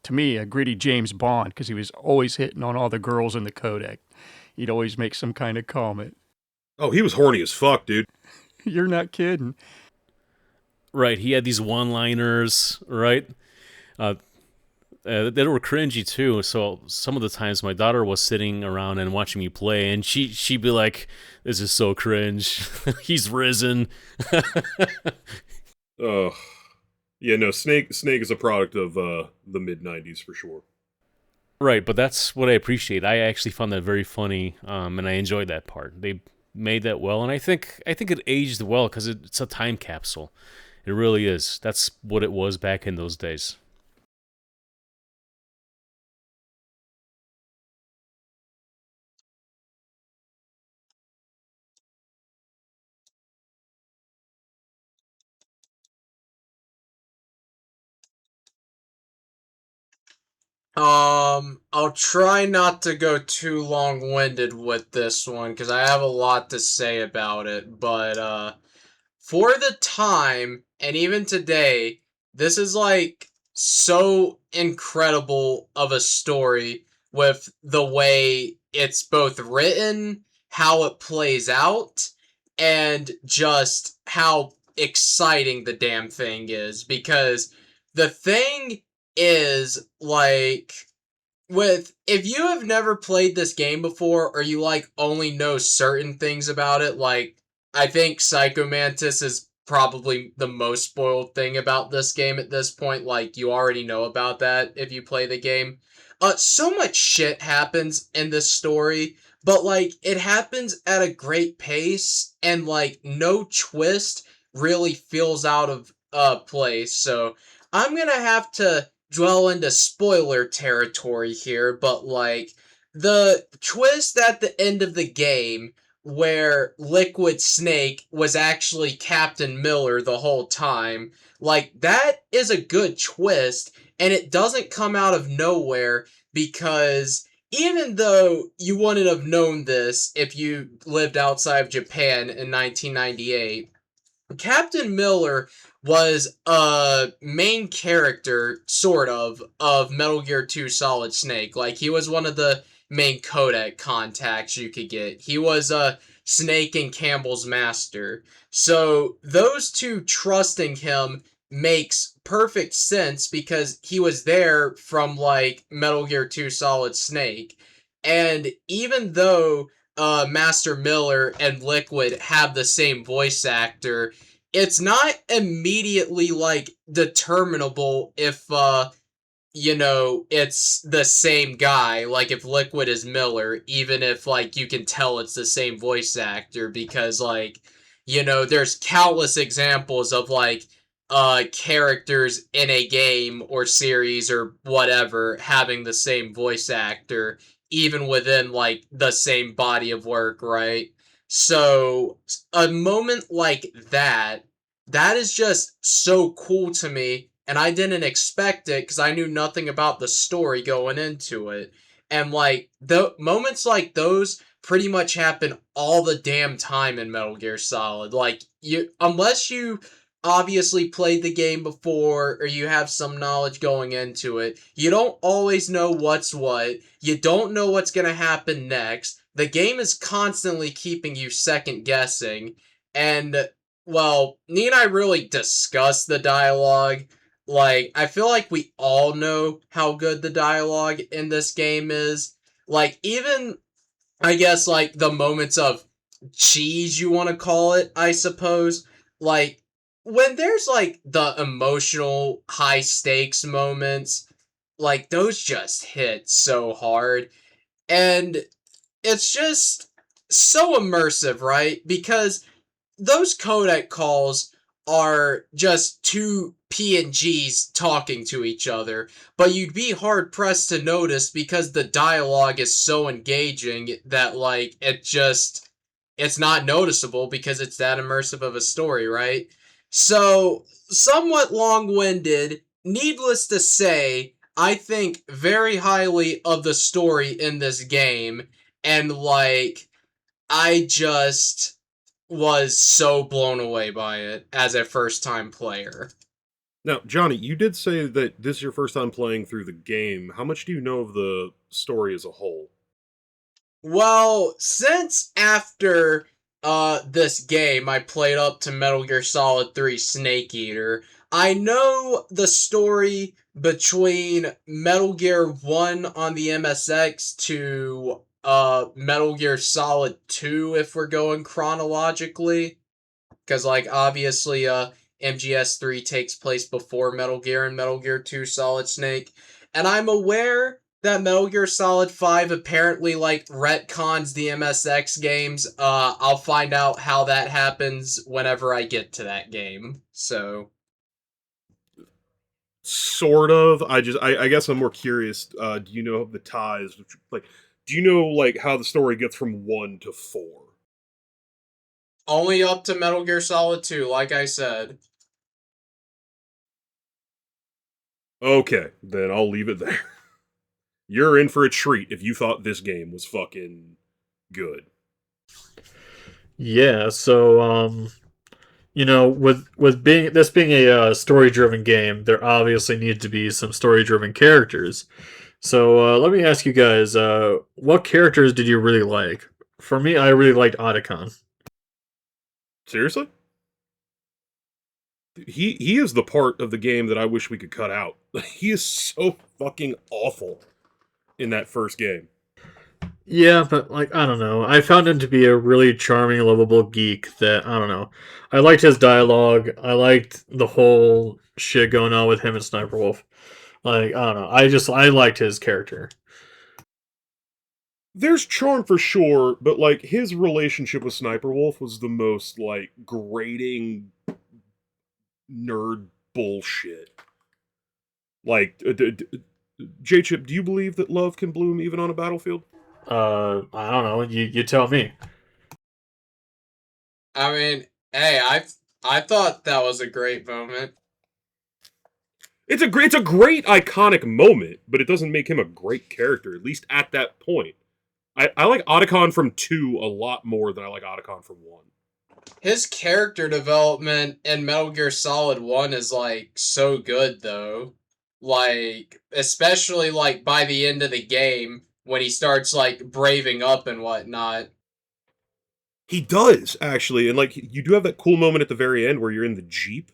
James Bond because he was always hitting on all the girls in the codec. He'd always make some kind of comment. Oh, he was horny as fuck, dude. You're not kidding. Right, he had these one-liners, right? That were cringy too. So some of the times my daughter was sitting around and watching me play, and she'd be like, "This is so cringe. He's risen." Oh, yeah. No, Snake is a product of the mid-90s for sure. Right, but that's what I appreciate. I actually found that very funny, and I enjoyed that part. They made that well, and I think it aged well because it's a time capsule. It really is. That's what it was back in those days. I'll try not to go too long-winded with this one because I have a lot to say about it, but for the time and even today, this is like so incredible of a story with the way it's both written, how it plays out, and just how exciting the damn thing is because the thing is like with if you have never played this game before or you like only know certain things about it, like I think Psycho Mantis is probably the most spoiled thing about this game at this point. Like you already know about that if you play the game. So much shit happens in this story, but like it happens at a great pace and like no twist really feels out of place. So I'm gonna have to dwell into spoiler territory here, but like the twist at the end of the game where Liquid Snake was actually Captain Miller the whole time, like that is a good twist and it doesn't come out of nowhere because even though you wouldn't have known this if you lived outside of Japan in 1998, Captain Miller was a main character, sort of Metal Gear 2 Solid Snake. Like, he was one of the main codec contacts you could get. He was Snake and Campbell's master. So, those two trusting him makes perfect sense because he was there from, like, Metal Gear 2 Solid Snake. And even though Master Miller and Liquid have the same voice actor, it's not immediately like determinable if it's the same guy, like if Liquid is Miller, even if like you can tell it's the same voice actor because like there's countless examples of like characters in a game or series or whatever having the same voice actor even within like the same body of work, right? So a moment like that is just so cool to me and I didn't expect it because I knew nothing about the story going into it. And like the moments like those pretty much happen all the damn time in Metal Gear Solid. Like unless you obviously played the game before or you have some knowledge going into it, you don't always know what's what. You don't know what's going to happen next. The game is constantly keeping you second guessing and well, me and I really discussed the dialogue. Like, I feel like we all know how good the dialogue in this game is. Like, even, I guess, like, the moments of cheese, you want to call it, I suppose. Like, when there's, like, the emotional, high stakes moments, like, those just hit so hard. And it's just so immersive, right? Because those codec calls are just two PNGs talking to each other, but you'd be hard pressed to notice because the dialogue is so engaging that, like, it's not noticeable because it's that immersive of a story, right? So, somewhat long winded, needless to say, I think very highly of the story in this game, and, like, I just was so blown away by it as a first time player. Now, Johnny, you did say that this is your first time playing through the game. How much do you know of the story as a whole? Well, since after this game I played up to Metal Gear Solid 3 Snake Eater, I know the story between Metal Gear 1 on the MSX to Metal Gear Solid 2 if we're going chronologically. Because, like, obviously, MGS3 takes place before Metal Gear and Metal Gear 2 Solid Snake. And I'm aware that Metal Gear Solid 5 apparently, like, retcons the MSX games. I'll find out how that happens whenever I get to that game. So, Sort of. I guess I'm more curious. Do you know the ties? Like, do you know like how the story gets from 1 to 4? only up to Metal Gear Solid 2, like I said. Okay, then I'll leave it there. You're in for a treat if you thought this game was fucking good. Yeah, so with being this being a story driven game, there obviously need to be some story driven characters. So let me ask you guys, what characters did you really like? For me, I really liked Otacon. Seriously? He is the part of the game that I wish we could cut out. He is so fucking awful in that first game. Yeah, but like I don't know, I found him to be a really charming, lovable geek. That I don't know, I liked his dialogue. I liked the whole shit going on with him and Sniper Wolf. Like I don't know, I liked his character. There's charm for sure, but like his relationship with Sniper Wolf was the most like grating nerd bullshit. Like, J-Chip, do you believe that love can bloom even on a battlefield? I don't know. You tell me. I mean, hey, I thought that was a great moment. It's a great iconic moment, but it doesn't make him a great character, at least at that point. I like Otacon from 2 a lot more than I like Otacon from 1. His character development in Metal Gear Solid 1 is, like, so good, though. Like, especially, like, by the end of the game, when he starts, like, braving up and whatnot. He does, actually, and like you do have that cool moment at the very end where you're in the Jeep.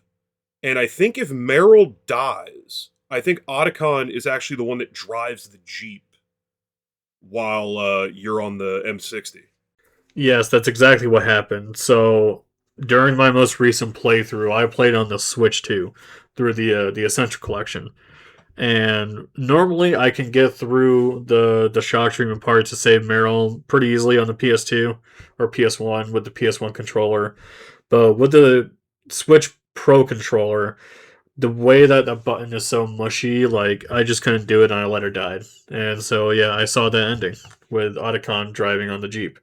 And I think if Meryl dies, I think Otacon is actually the one that drives the Jeep while you're on the M60. Yes, that's exactly what happened. So during my most recent playthrough, I played on the Switch too, through the Essential Collection. And normally I can get through the shock treatment part to save Meryl pretty easily on the PS2 or PS1 with the PS1 controller. But with the Switch Pro controller, the way that the button is so mushy, like I just couldn't do it and I let her die. And so yeah, I saw that ending with Otacon driving on the Jeep.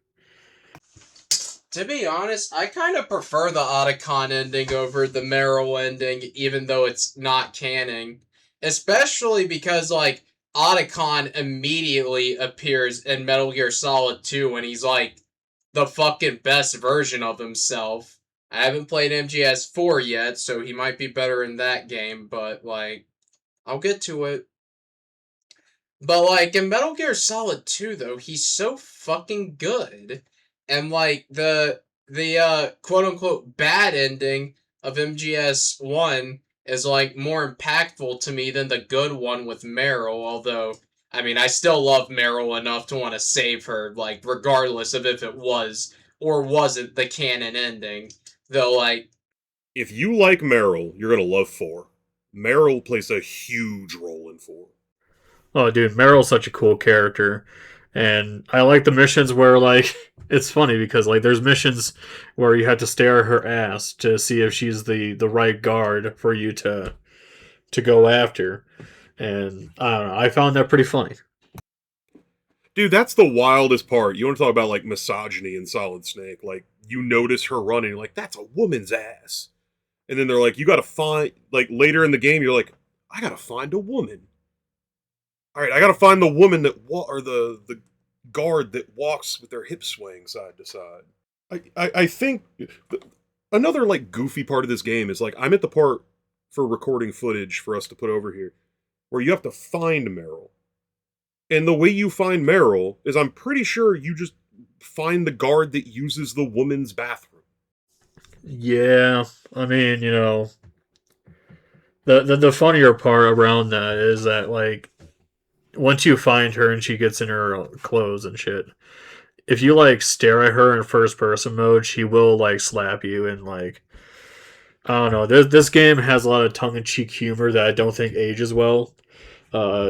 To be honest, I kind of prefer the Otacon ending over the Meryl ending, even though it's not canon. Especially because, like, Otacon immediately appears in Metal Gear Solid 2 when he's, like, the fucking best version of himself. I haven't played MGS4 yet, so he might be better in that game, but, like, I'll get to it. But, like, in Metal Gear Solid 2, though, he's so fucking good. And, like, the quote unquote bad ending of MGS1 is like more impactful to me than the good one with Meryl, although I mean I still love Meryl enough to want to save her, like regardless of if it was or wasn't the canon ending. Though like If you like Meryl, you're gonna love 4. Meryl plays a huge role in 4. Oh, dude, Meryl's such a cool character, and I like the missions where like it's funny because like there's missions where you have to stare at her ass to see if she's the right guard for you to go after, and I don't know, I found that pretty funny. Dude, that's the wildest part. You want to talk about like misogyny in Solid Snake? Like you notice her running, like that's a woman's ass, and then they're like, you got to find like later in the game, you're like, I gotta find a woman. All right, I gotta find the woman that or the guard that walks with their hips swaying side to side. I think another like goofy part of this game is like I'm at the part for recording footage for us to put over here where you have to find Meryl. And the way you find Meryl is I'm pretty sure you just find the guard that uses the woman's bathroom. Yeah, I mean, the funnier part around that is that like once you find her and she gets in her clothes and shit, if you like stare at her in first person mode, she will like slap you and like I don't know. This game has a lot of tongue in cheek humor that I don't think ages well.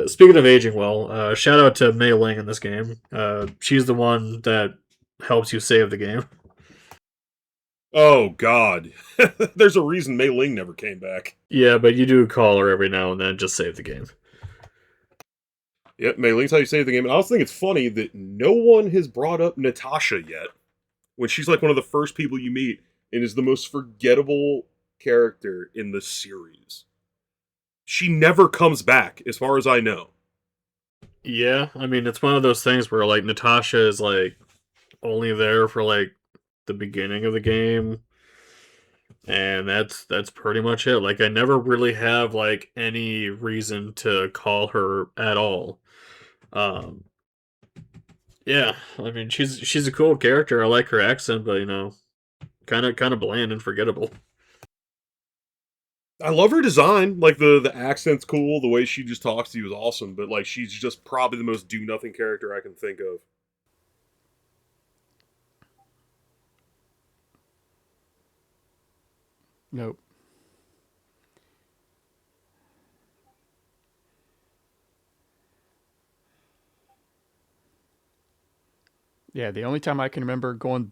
Speaking of aging well, shout out to Mei Ling in this game. She's the one that helps you save the game. Oh God, there's a reason Mei Ling never came back. Yeah, but you do call her every now and then, just save the game. Yep, Mei Ling's how you save the game. And I also think it's funny that no one has brought up Natasha yet, when she's like one of the first people you meet and is the most forgettable character in the series. She never comes back, as far as I know. Yeah, I mean it's one of those things where like Natasha is like only there for like the beginning of the game, and that's pretty much it. Like I never really have like any reason to call her at all. Um, yeah, I mean she's a cool character. I like her accent, but kind of bland and forgettable. I love her design. Like the accent's cool, the way she just talks to you is awesome, but like she's just probably the most do nothing character I can think of. Nope. Yeah, the only time I can remember going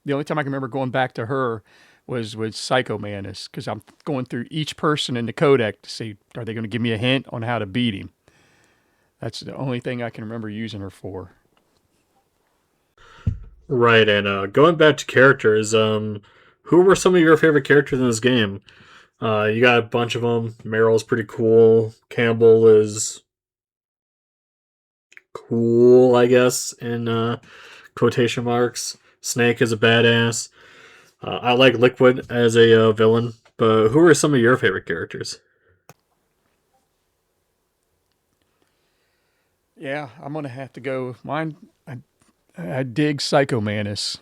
back to her was with Psycho Manus because I'm going through each person in the codec to see are they going to give me a hint on how to beat him. That's the only thing I can remember using her for. Right, and going back to characters, who were some of your favorite characters in this game? You got a bunch of them. Meryl's pretty cool. Campbell is cool, I guess, in quotation marks. Snake is a badass. I like Liquid as a villain, but who are some of your favorite characters? Yeah, I'm gonna have to go with mine. I dig Psycho Manus.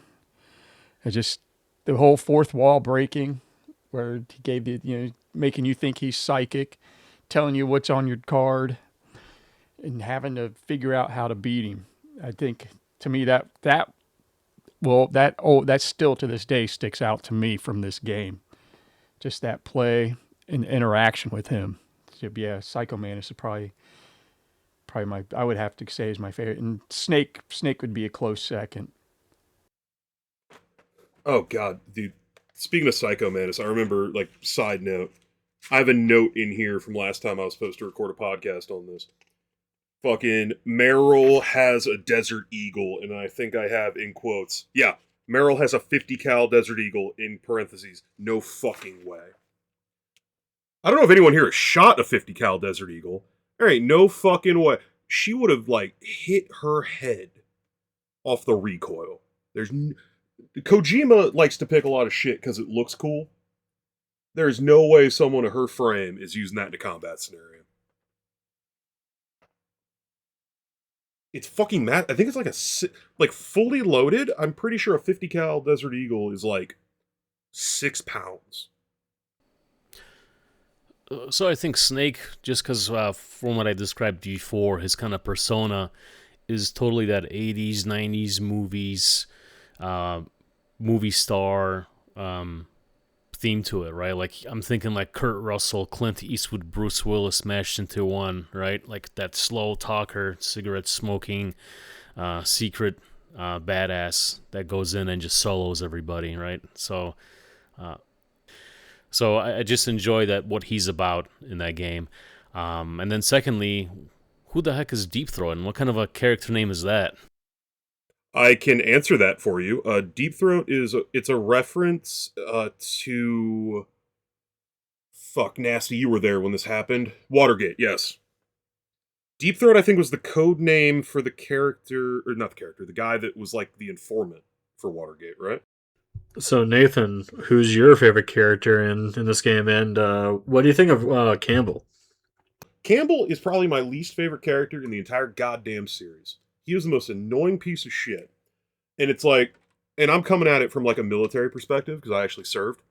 I just the whole fourth wall breaking, where he gave you making you think he's psychic, telling you what's on your card, and having to figure out how to beat him. I think to me that still to this day sticks out to me from this game. Just that play and interaction with him. So, yeah, Psycho Manus is probably my I would have to say is my favorite, and Snake would be a close second. Oh God, dude. Speaking of Psycho Mantis, I remember, like, side note, I have a note in here from last time I was supposed to record a podcast on this. Fucking Meryl has a Desert Eagle, and I think I have in quotes. Yeah, Meryl has a 50 cal Desert Eagle in parentheses. No fucking way. I don't know if anyone here has shot a 50 cal Desert Eagle. There ain't no fucking way. She would have like hit her head off the recoil. Kojima likes to pick a lot of shit because it looks cool. There's no way someone of her frame is using that in a combat scenario. It's fucking mad. I think it's like like fully loaded. I'm pretty sure a 50 cal Desert Eagle is like 6 pounds. So I think Snake, just because from what I described before, his kind of persona is totally that 80s, 90s movies, uh, movie star theme to it, right? Like I'm thinking like Kurt Russell, Clint Eastwood, Bruce Willis smashed into one, right? Like that slow talker, cigarette smoking, secret badass that goes in and just solos everybody, right? Uh, so I just enjoy that what he's about in that game. And then secondly, who the heck is Deep Throat, and what kind of a character name is that? I can answer that for you. Deep Throat it's a reference to fuck nasty. You were there when this happened. Watergate, yes. Deep Throat, I think, was the code name for the character, or not the character, the guy that was like the informant for Watergate, right? So Nathan, who's your favorite character in this game, and what do you think of Campbell? Campbell is probably my least favorite character in the entire goddamn series. He was the most annoying piece of shit. And it's like, and I'm coming at it from like a military perspective because I actually served.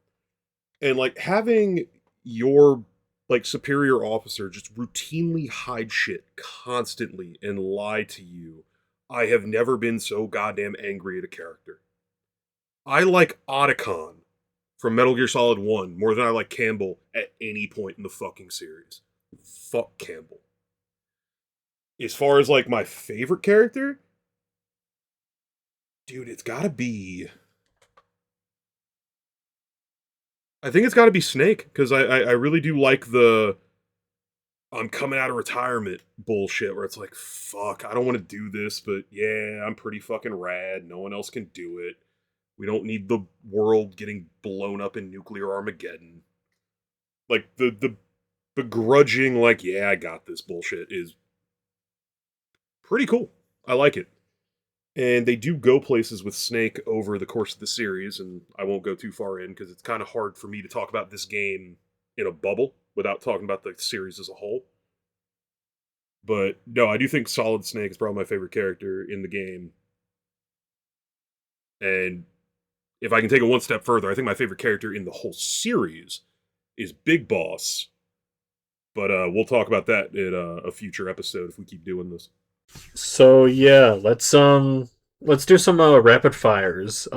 And like having your like superior officer just routinely hide shit constantly and lie to you. I have never been so goddamn angry at a character. I like Otacon from Metal Gear Solid 1 more than I like Campbell at any point in the fucking series. Fuck Campbell. As far as like my favorite character, dude, it's gotta be. I think it's gotta be Snake, because I really do like the I'm coming out of retirement bullshit where it's like, fuck, I don't want to do this, but yeah, I'm pretty fucking rad. No one else can do it. We don't need the world getting blown up in nuclear Armageddon. Like the begrudging, like, yeah, I got this bullshit is pretty cool. I like it. And they do go places with Snake over the course of the series, and I won't go too far in because it's kind of hard for me to talk about this game in a bubble without talking about the series as a whole. But no, I do think Solid Snake is probably my favorite character in the game. And if I can take it one step further, I think my favorite character in the whole series is Big Boss. But we'll talk about that in a future episode if we keep doing this. So yeah, let's do some rapid fires.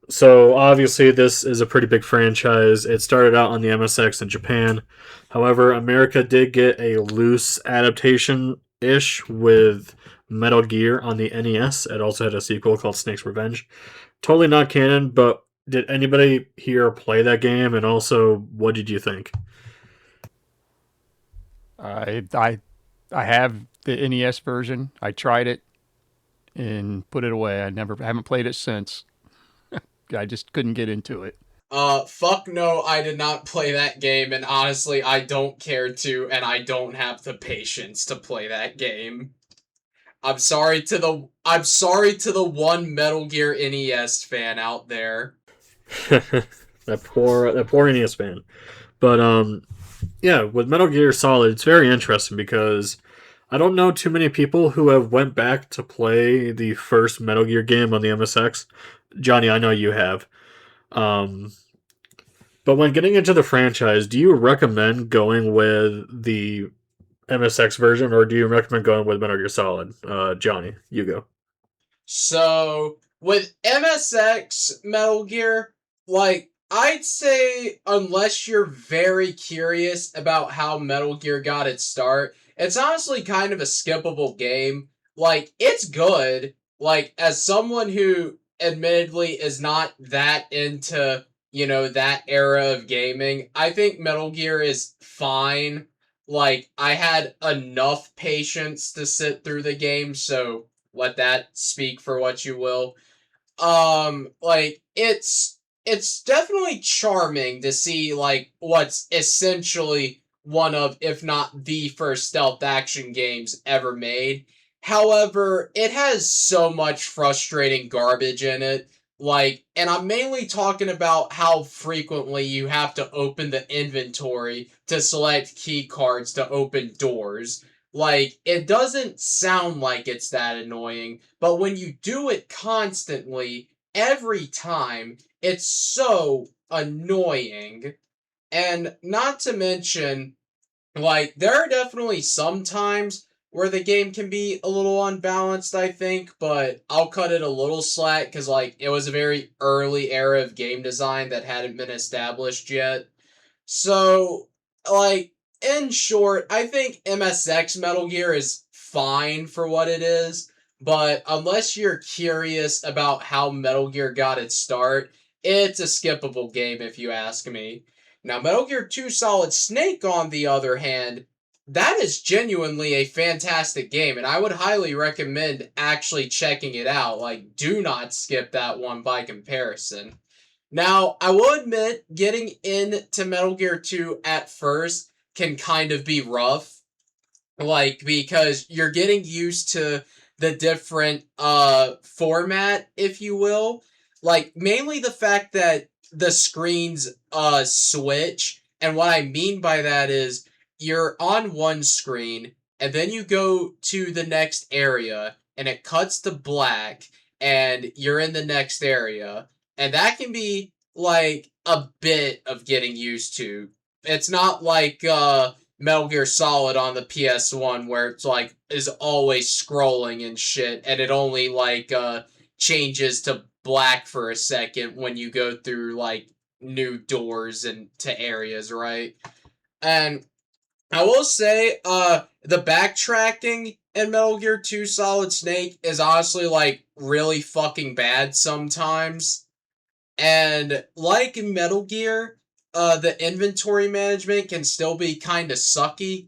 So obviously this is a pretty big franchise. It started out on the MSX in Japan. However, America did get a loose adaptation ish with Metal Gear on the NES. It also had a sequel called Snake's Revenge. Totally not canon, but did anybody here play that game? And also, what did you think? I have the NES version. I tried it and put it away. I haven't played it since. I just couldn't get into it. Fuck no, I did not play that game, and honestly, I don't care to, and I don't have the patience to play that game. I'm sorry to the one Metal Gear NES fan out there. that poor NES fan. But yeah, with Metal Gear Solid, it's very interesting because I don't know too many people who have went back to play the first Metal Gear game on the MSX. Johnny, I know you have. Um, but when getting into the franchise, do you recommend going with the MSX version, or do you recommend going with Metal Gear Solid? Johnny, you go. So, with MSX Metal Gear, like, I'd say unless you're very curious about how Metal Gear got its start, it's honestly kind of a skippable game. Like, it's good. Like, as someone who admittedly is not that into, that era of gaming, I think Metal Gear is fine. Like, I had enough patience to sit through the game, so let that speak for what you will. Like it's definitely charming to see like what's essentially one of, if not the first stealth action games ever made. However, it has so much frustrating garbage in it. Like, and I'm mainly talking about how frequently you have to open the inventory to select key cards to open doors. Like, it doesn't sound like it's that annoying, but when you do it constantly, every time, it's so annoying. And not to mention, like, there are definitely some times where the game can be a little unbalanced, I think, but I'll cut it a little slack because, like, it was a very early era of game design that hadn't been established yet. So, like, in short, I think MSX Metal Gear is fine for what it is, but unless you're curious about how Metal Gear got its start, it's a skippable game if you ask me. Now, Metal Gear 2 Solid Snake, on the other hand, that is genuinely a fantastic game, and I would highly recommend actually checking it out. Like, do not skip that one by comparison. Now, I will admit, getting into Metal Gear 2 at first can kind of be rough, like, because you're getting used to the different format, if you will. Like, mainly the fact that the screens switch, and what I mean by that is you're on one screen, and then you go to the next area, and it cuts to black, and you're in the next area. And that can be, like, a bit of getting used to. It's not like, Metal Gear Solid on the PS1 where it's like is always scrolling and shit and it only like changes to black for a second when you go through like new doors and to areas, right? And I will say the backtracking in Metal Gear 2 Solid Snake is honestly like really fucking bad sometimes. And like Metal Gear, the inventory management can still be kind of sucky.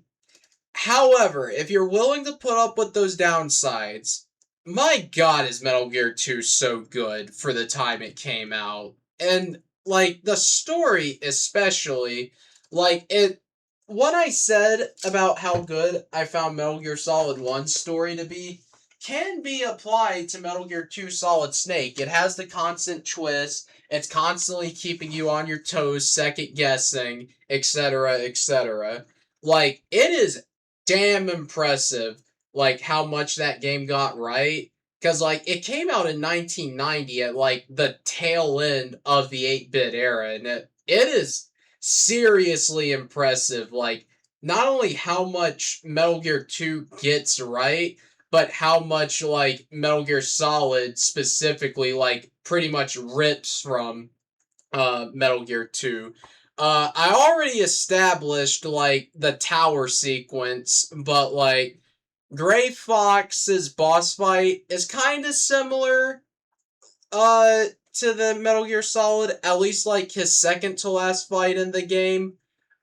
However, if you're willing to put up with those downsides, my god is Metal Gear 2 so good for the time it came out. And, like, the story especially, like, it... What I said about how good I found Metal Gear Solid 1's story to be can be applied to Metal Gear 2 Solid Snake. It has the constant twist, it's constantly keeping you on your toes, second guessing, etc., etc. Like, it is damn impressive, like, how much that game got right. Because, like, it came out in 1990 at, like, the tail end of the 8-bit era, and it is seriously impressive, like, not only how much Metal Gear 2 gets right, but how much, like, Metal Gear Solid specifically, like, pretty much rips from Metal Gear 2. I already established, like, the tower sequence, but, like, Gray Fox's boss fight is kind of similar, to the Metal Gear Solid, at least, like, his second to last fight in the game.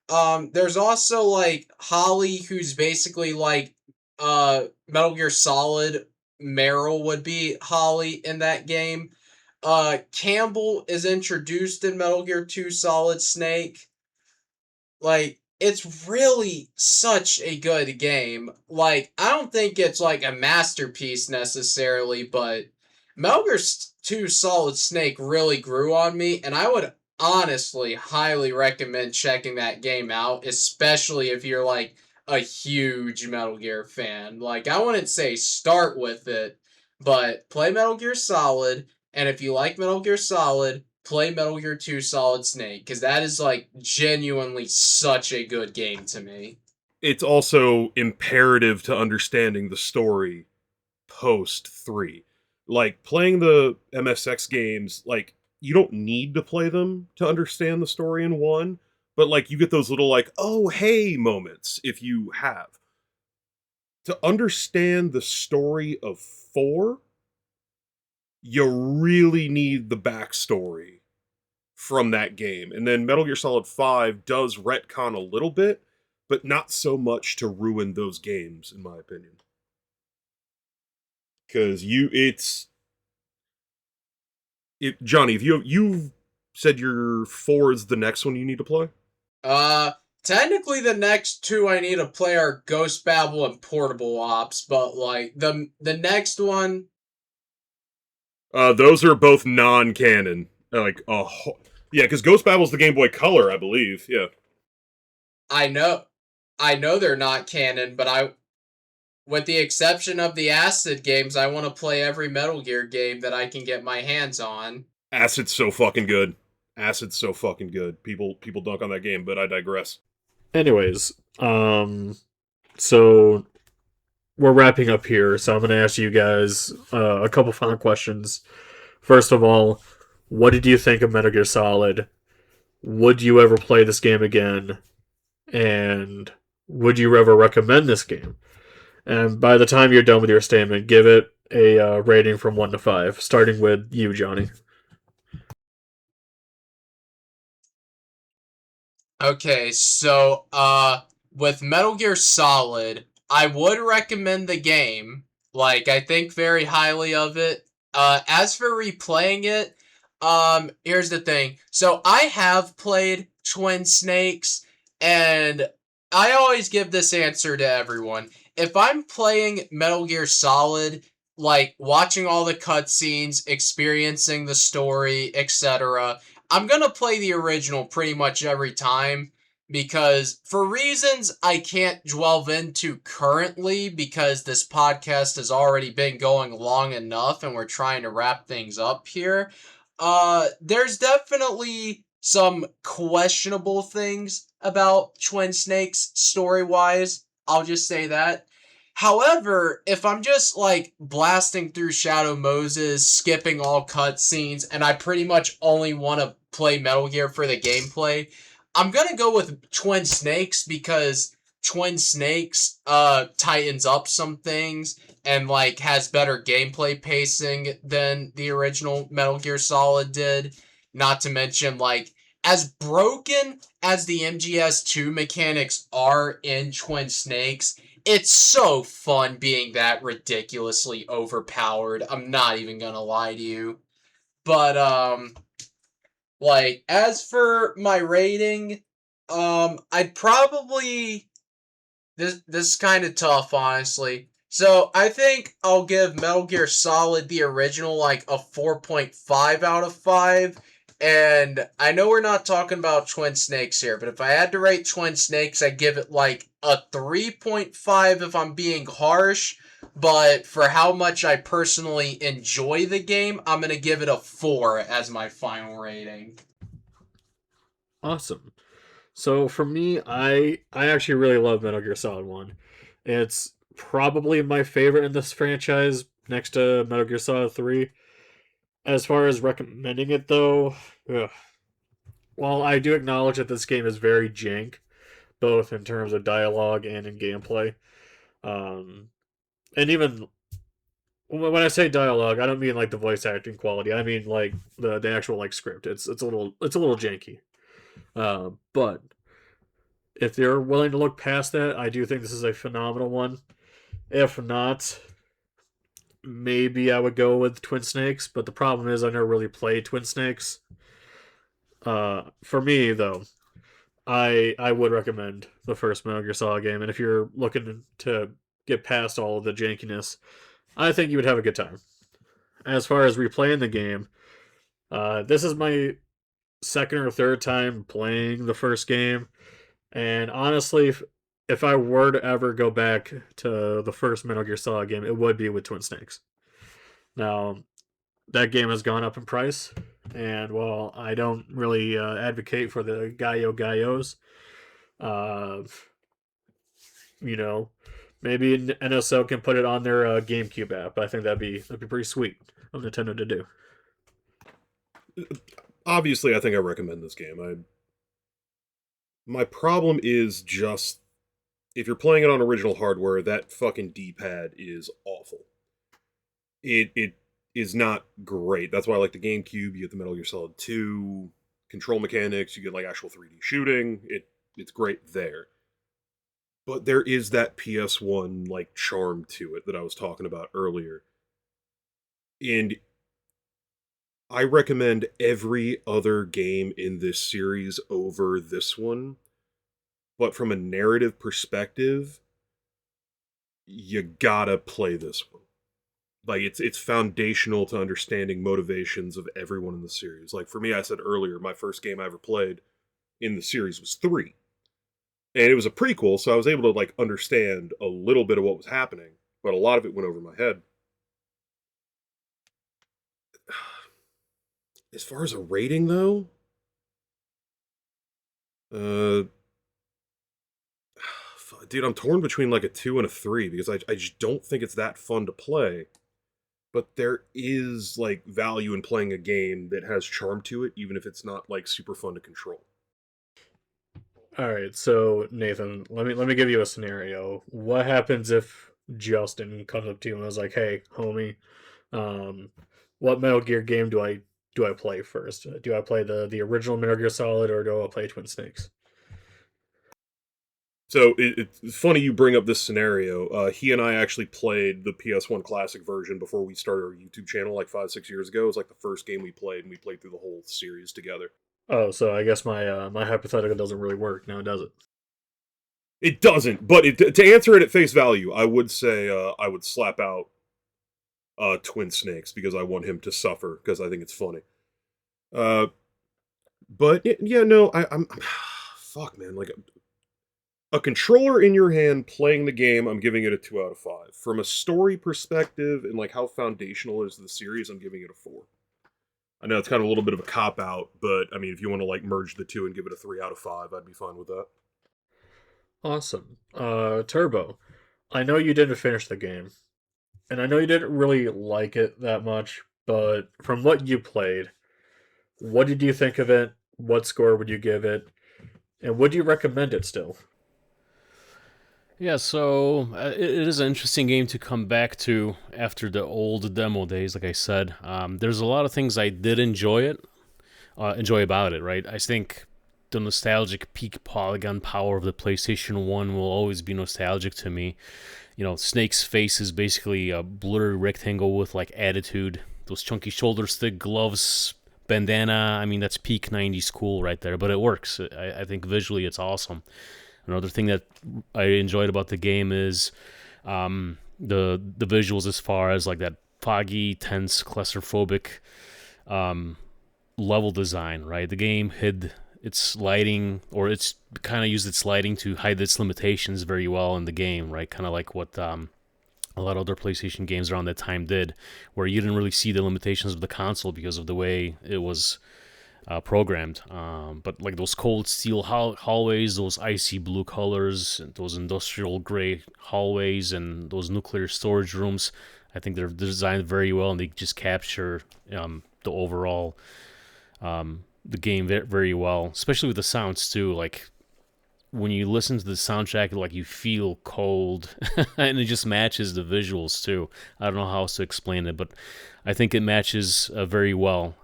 There's also, like, Holly, who's basically, like, Metal Gear Solid Meryl would be Holly in that game. Campbell is introduced in Metal Gear 2 Solid Snake. Like, it's really such a good game. Like, I don't think it's like a masterpiece necessarily, but Metal Gear 2 Solid Snake really grew on me, and I would honestly highly recommend checking that game out, especially if you're like a huge Metal Gear fan. Like, I wouldn't say start with it, but play Metal Gear Solid, and if you like Metal Gear Solid, play Metal Gear 2 Solid Snake, because that is, like, genuinely such a good game to me. It's also imperative to understanding the story post 3. Like, playing the MSX games, like, you don't need to play them to understand the story in 1, but, like, you get those little, like, oh, hey moments if you have. To understand the story of 4, you really need the backstory from that game. And then Metal Gear Solid 5 does retcon a little bit, but not so much to ruin those games, in my opinion. Because Johnny, if you've said your 4 is the next one you need to play? Technically the next two I need to play are Ghost Babel and Portable Ops, but, like, the next one... Those are both non-canon. Like, yeah, because Ghost Babel's the Game Boy Color, I believe. Yeah. I know they're not canon, but With the exception of the Acid games, I want to play every Metal Gear game that I can get my hands on. Acid's so fucking good. Acid's so fucking good. People dunk on that game, but I digress. Anyways, so we're wrapping up here, so I'm going to ask you guys a couple final questions. First of all, what did you think of Metal Gear Solid? Would you ever play this game again? And would you ever recommend this game? And by the time you're done with your statement, give it a rating from 1 to 5, starting with you, Johnny. Okay, so with Metal Gear Solid, I would recommend the game. Like, I think very highly of it. As for replaying it, here's the thing. So I have played Twin Snakes, and I always give this answer to everyone. If I'm playing Metal Gear Solid, like watching all the cutscenes, experiencing the story, etc., I'm gonna play the original pretty much every time because for reasons I can't delve into currently because this podcast has already been going long enough and we're trying to wrap things up here. There's definitely some questionable things about Twin Snakes story-wise. I'll just say that. However, if I'm just like blasting through Shadow Moses, skipping all cutscenes, and I pretty much only want to play Metal Gear for the gameplay, I'm gonna go with Twin Snakes because Twin Snakes tightens up some things and like has better gameplay pacing than the original Metal Gear Solid did. Not to mention like as broken as the MGS2 mechanics are in Twin Snakes, it's so fun being that ridiculously overpowered. I'm not even gonna lie to you. But like as for my rating, I'd probably this is kind of tough, honestly. So I think I'll give Metal Gear Solid the original like a 4.5 out of 5. And I know we're not talking about Twin Snakes here, but if I had to rate Twin Snakes, I'd give it like a 3.5 if I'm being harsh. But for how much I personally enjoy the game, I'm going to give it a 4 as my final rating. Awesome. So for me, I actually really love Metal Gear Solid 1. It's probably my favorite in this franchise next to Metal Gear Solid 3. As far as recommending it though, ugh. While I do acknowledge that this game is very jank, both in terms of dialogue and in gameplay, um, and even when I say dialogue, I don't mean like the voice acting quality. I mean like the actual like script. It's a little janky. But if they're willing to look past that, I do think this is a phenomenal one. If not, maybe I would go with Twin Snakes. But the problem is I never really played Twin Snakes. For me though, I would recommend the first Metal Gear Solid game, and if you're looking to get past all of the jankiness, I think you would have a good time. As far as replaying the game, this is my second or third time playing the first game, and honestly, if I were to ever go back to the first Metal Gear Solid game, it would be with Twin Snakes. Now, that game has gone up in price, and while I don't really advocate for the Gayos, uh, you know, maybe NSO can put it on their GameCube app. I think that'd be pretty sweet of Nintendo to do. Obviously, I think I recommend this game. My problem is just if you're playing it on original hardware, that fucking D-pad is awful. It is not great. That's why I like the GameCube. You get the Metal Gear Solid 2 control mechanics. You get like actual 3D shooting. It's great there. But there is that PS1 like charm to it that I was talking about earlier. And I recommend every other game in this series over this one. But from a narrative perspective, you gotta play this one. Like it's foundational to understanding motivations of everyone in the series. Like for me, I said earlier, my first game I ever played in the series was 3. And it was a prequel, so I was able to like understand a little bit of what was happening, but a lot of it went over my head. As far as a rating, though, uh, dude, I'm torn between like a 2 and a 3 because I just don't think it's that fun to play. But there is like value in playing a game that has charm to it, even if it's not like super fun to control. All right, so Nathan, let me give you a scenario. What happens if Justin comes up to you and is like, "Hey, homie, um, what Metal Gear game do I play first? Do I play the original Metal Gear Solid or do I play Twin Snakes?" So it's funny you bring up this scenario. He and I actually played the PS1 Classic version before we started our YouTube channel like 5, 6 years ago. It was like the first game we played, and we played through the whole series together. Oh, so I guess my hypothetical doesn't really work now, does it? It doesn't, but to answer it at face value, I would say I would slap out Twin Snakes because I want him to suffer because I think it's funny. But yeah, no, I'm fuck, man. Like a controller in your hand playing the game, I'm giving it a 2 out of 5. From a story perspective and like how foundational it is to the series, I'm giving it a 4. I know it's kind of a little bit of a cop out, but I mean, if you want to like merge the two and give it a 3 out of 5, I'd be fine with that. Awesome. Turbo, I know you didn't finish the game, and I know you didn't really like it that much, but from what you played, what did you think of it? What score would you give it? And would you recommend it still? Yeah, so it is an interesting game to come back to after the old demo days. Like I said, there's a lot of things I did enjoy about it. Right, I think the nostalgic peak polygon power of the PlayStation 1 will always be nostalgic to me. You know, Snake's face is basically a blurry rectangle with like attitude. Those chunky shoulders, thick gloves, bandana. I mean, that's peak 90s cool right there, but it works. I think visually it's awesome. Another thing that I enjoyed about the game is the visuals as far as like that foggy, tense, claustrophobic level design, right? The game hid its lighting, or it's kind of used its lighting to hide its limitations very well in the game, right? Kind of like what a lot of other PlayStation games around that time did, where you didn't really see the limitations of the console because of the way it was programmed. But like those cold steel hallways, those icy blue colors, those industrial gray hallways, and those nuclear storage rooms, I think they're designed very well, and they just capture the overall the game very well, especially with the sounds too. Like when you listen to the soundtrack, like you feel cold, and it just matches the visuals too. I don't know how else to explain it, but I think it matches very well.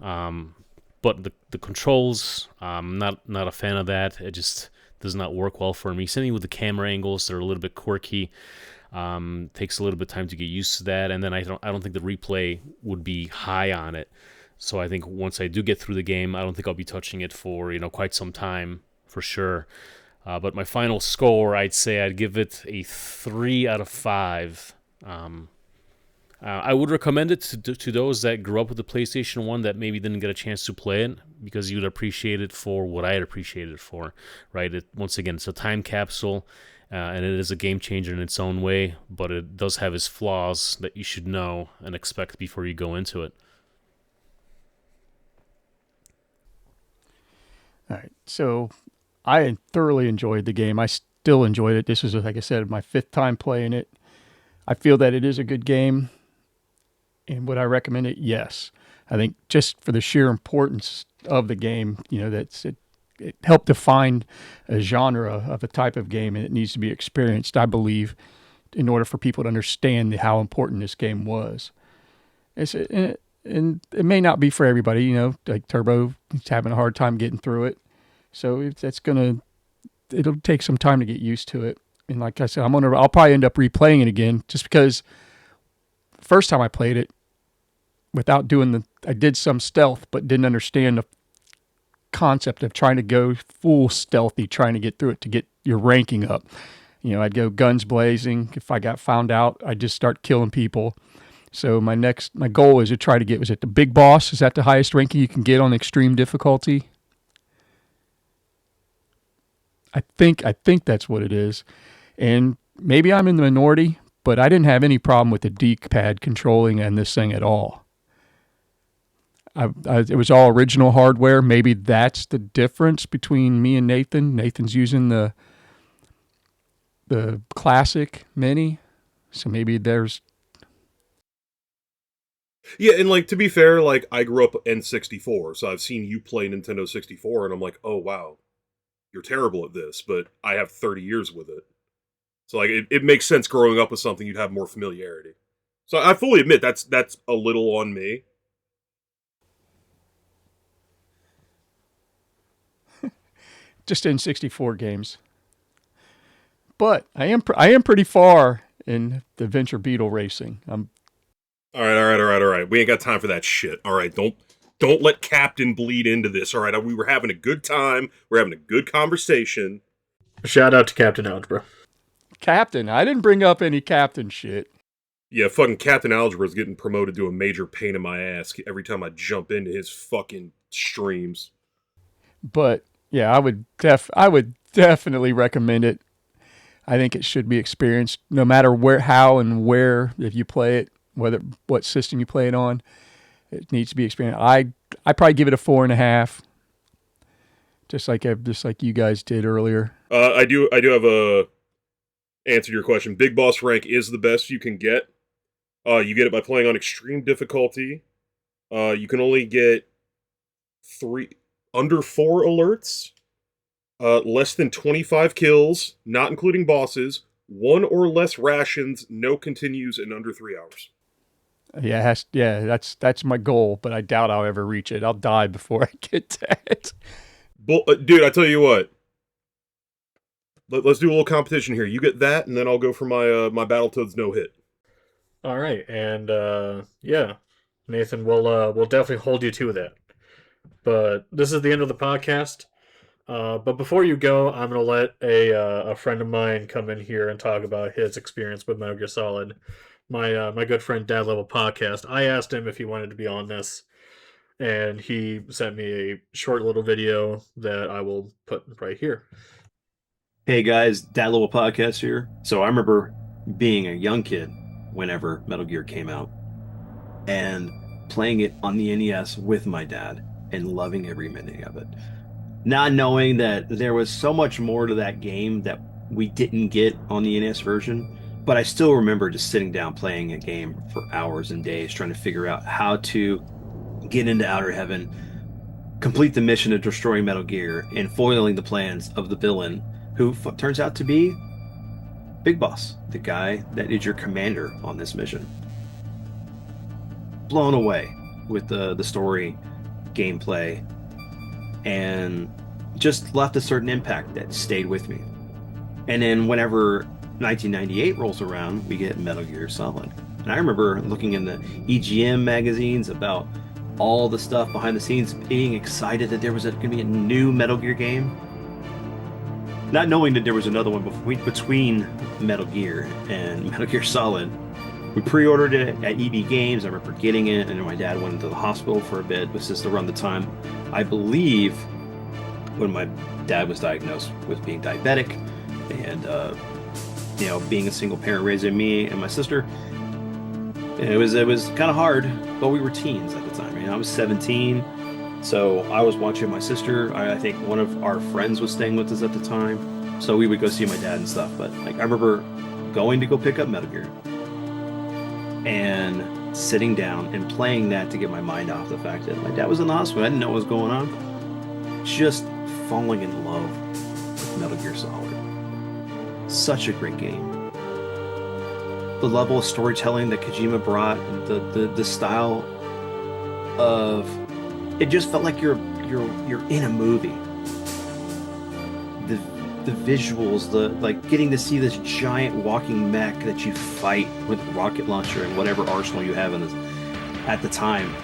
But the controls, I'm not a fan of that. It just does not work well for me. Same thing with the camera angles; they're a little bit quirky. Takes a little bit of time to get used to that, and then I don't think the replay would be high on it. So I think once I do get through the game, I don't think I'll be touching it for quite some time for sure. But my final score, I'd say I'd give it a 3 out of 5. I would recommend it to those that grew up with the PlayStation 1 that maybe didn't get a chance to play it, because you'd appreciate it for what I'd appreciate it for, right? Once again, it's a time capsule, and it is a game changer in its own way, but it does have its flaws that you should know and expect before you go into it. All right, so I thoroughly enjoyed the game. I still enjoyed it. This was, like I said, my 5th time playing it. I feel that it is a good game. And would I recommend it? Yes. I think just for the sheer importance of the game, it helped define a genre of a type of game, and it needs to be experienced, I believe, in order for people to understand how important this game was. And it may not be for everybody, like Turbo is having a hard time getting through it. So it'll take some time to get used to it. And like I said, I'll probably end up replaying it again, just because first time I played it, without I did some stealth, but didn't understand the concept of trying to go full stealthy, trying to get through it to get your ranking up. I'd go guns blazing. If I got found out, I'd just start killing people. So my goal is to try to get, was it the big boss? Is that the highest ranking you can get on extreme difficulty? I think that's what it is. And maybe I'm in the minority, but I didn't have any problem with the D-pad controlling and this thing at all. It was all original hardware. Maybe that's the difference between me and Nathan. Nathan's using the classic mini, so maybe there's. Yeah, and like to be fair, like I grew up N64, so I've seen you play Nintendo 64, and I'm like, oh wow, you're terrible at this, but I have 30 years with it. So like it makes sense growing up with something you'd have more familiarity. So I fully admit that's a little on me. Just in 64 games. But I am pretty far in the Venture Beetle racing. All right. We ain't got time for that shit. All right, don't let Captain bleed into this. All right, we were having a good time. We're having a good conversation. Shout out to Captain Algebra. Captain, I didn't bring up any captain shit. Yeah, fucking Captain Algebra is getting promoted to a major pain in my ass every time I jump into his fucking streams. But yeah, I would definitely recommend it. I think it should be experienced no matter where, how, and where, if you play it, what system you play it on. It needs to be experienced. I probably give it a 4.5, just like you guys did earlier. I do have a answer to your question. Big Boss rank is the best you can get. You get it by playing on extreme difficulty. You can only get under 4 alerts. Less than 25 kills, not including bosses, 1 or less rations, no continues in under 3 hours. Yeah, that's my goal, but I doubt I'll ever reach it. I'll die before I get that. Dude, I tell you what. Let's do a little competition here. You get that, and then I'll go for my Battletoads no hit. All right, and yeah, Nathan, we'll definitely hold you to that. But this is the end of the podcast. But before you go, I'm gonna let a friend of mine come in here and talk about his experience with Metal Gear Solid. My good friend Dad Level Podcast. I asked him if he wanted to be on this, and he sent me a short little video that I will put right here. Hey guys, Dad Level Podcast here. So I remember being a young kid whenever Metal Gear came out and playing it on the NES with my dad and loving every minute of it. Not knowing that there was so much more to that game that we didn't get on the NES version, but I still remember just sitting down playing a game for hours and days trying to figure out how to get into Outer Heaven, complete the mission of destroying Metal Gear, and foiling the plans of the villain, who turns out to be Big Boss, the guy that is your commander on this mission. Blown away with the story, gameplay, and just left a certain impact that stayed with me. And then whenever 1998 rolls around, we get Metal Gear Solid. And I remember looking in the EGM magazines about all the stuff behind the scenes, being excited that there was going to be a new Metal Gear game. Not knowing that there was another one between Metal Gear and Metal Gear Solid. We pre-ordered it at EB Games. I remember getting it, and then my dad went into the hospital for a bit. It was just around the time, I believe, when my dad was diagnosed with being diabetic, and being a single parent raising me and my sister. It was kind of hard, but we were teens at the time. I was 17, so I was watching my sister. I think one of our friends was staying with us at the time, so we would go see my dad and stuff. But I remember going to go pick up Metal Gear and sitting down and playing that to get my mind off the fact that my dad was in the hospital. I didn't know what was going on. Just falling in love with Metal Gear Solid. Such a great game. The level of storytelling that Kojima brought, the style of it, just felt like you're in a movie. The visuals, getting to see this giant walking mech that you fight with a rocket launcher and whatever arsenal you have in this at the time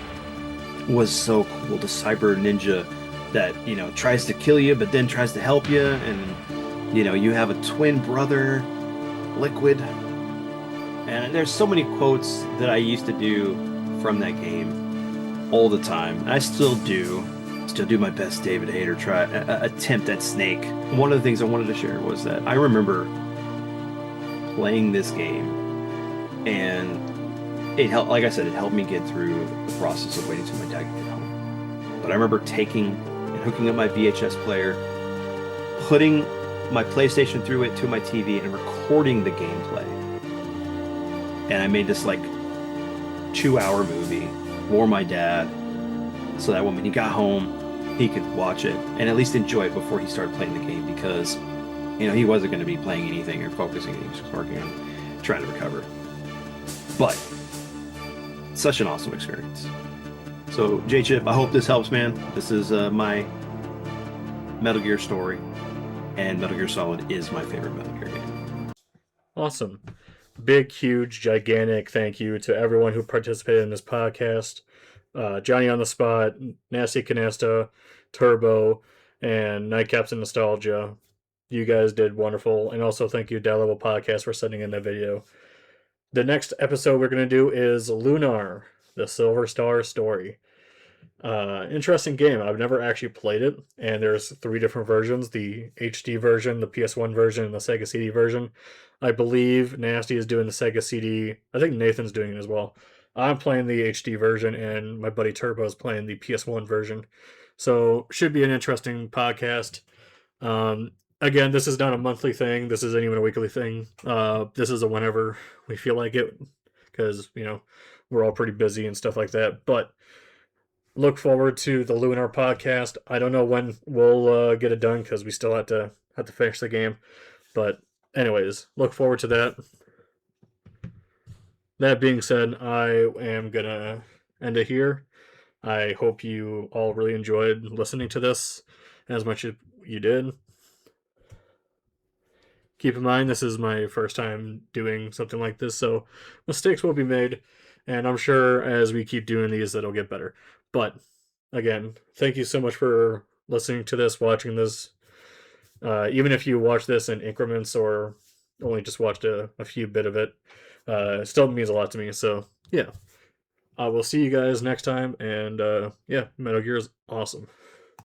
was so cool. The cyber ninja that tries to kill you but then tries to help you, and you have a twin brother, Liquid. And there's so many quotes that I used to do from that game all the time. I still do. still do my best David Hayter attempt at Snake. One of the things I wanted to share was that I remember playing this game, and it helped. Like I said, it helped me get through the process of waiting till my dad could get home. But I remember taking and hooking up my VHS player, putting my PlayStation through it to my TV, and recording the gameplay. And I made this like 2-hour movie for my dad, so that when he got home, he could watch it and at least enjoy it before he started playing the game, because he wasn't going to be playing anything or focusing. He was working on trying to recover. But such an awesome experience. So JChip, I hope this helps, man. This is my Metal Gear story, and Metal Gear Solid is my favorite Metal Gear game. Awesome. Big, huge, gigantic thank you to everyone who participated in this podcast. Johnny on the Spot, Nasty Canasta, Turbo, and Nightcaps Nostalgia. You guys did wonderful. And also thank you, Level Podcast, for sending in that video. The next episode we're going to do is Lunar, the Silver Star Story. Interesting game. I've never actually played it, and there's 3 different versions: the HD version, the PS1 version, and the Sega CD version. I believe Nasty is doing the Sega CD. I think Nathan's doing it as well. I'm playing the HD version, and my buddy Turbo is playing the PS1 version. So should be an interesting podcast. Again, this is not a monthly thing. This isn't even a weekly thing. This is a whenever we feel like it, because we're all pretty busy and stuff like that. But look forward to the Lunar podcast. I don't know when we'll get it done, because we still have to finish the game. But anyways, look forward to that. That being said, I am gonna end it here. I hope you all really enjoyed listening to this as much as you did. Keep in mind, this is my first time doing something like this, so mistakes will be made, and I'm sure as we keep doing these, it'll get better. But again, thank you so much for listening to this, watching this. Even if you watch this in increments or only just watched a few bit of it, it still means a lot to me. So yeah, I will see you guys next time, and Metal Gear is awesome.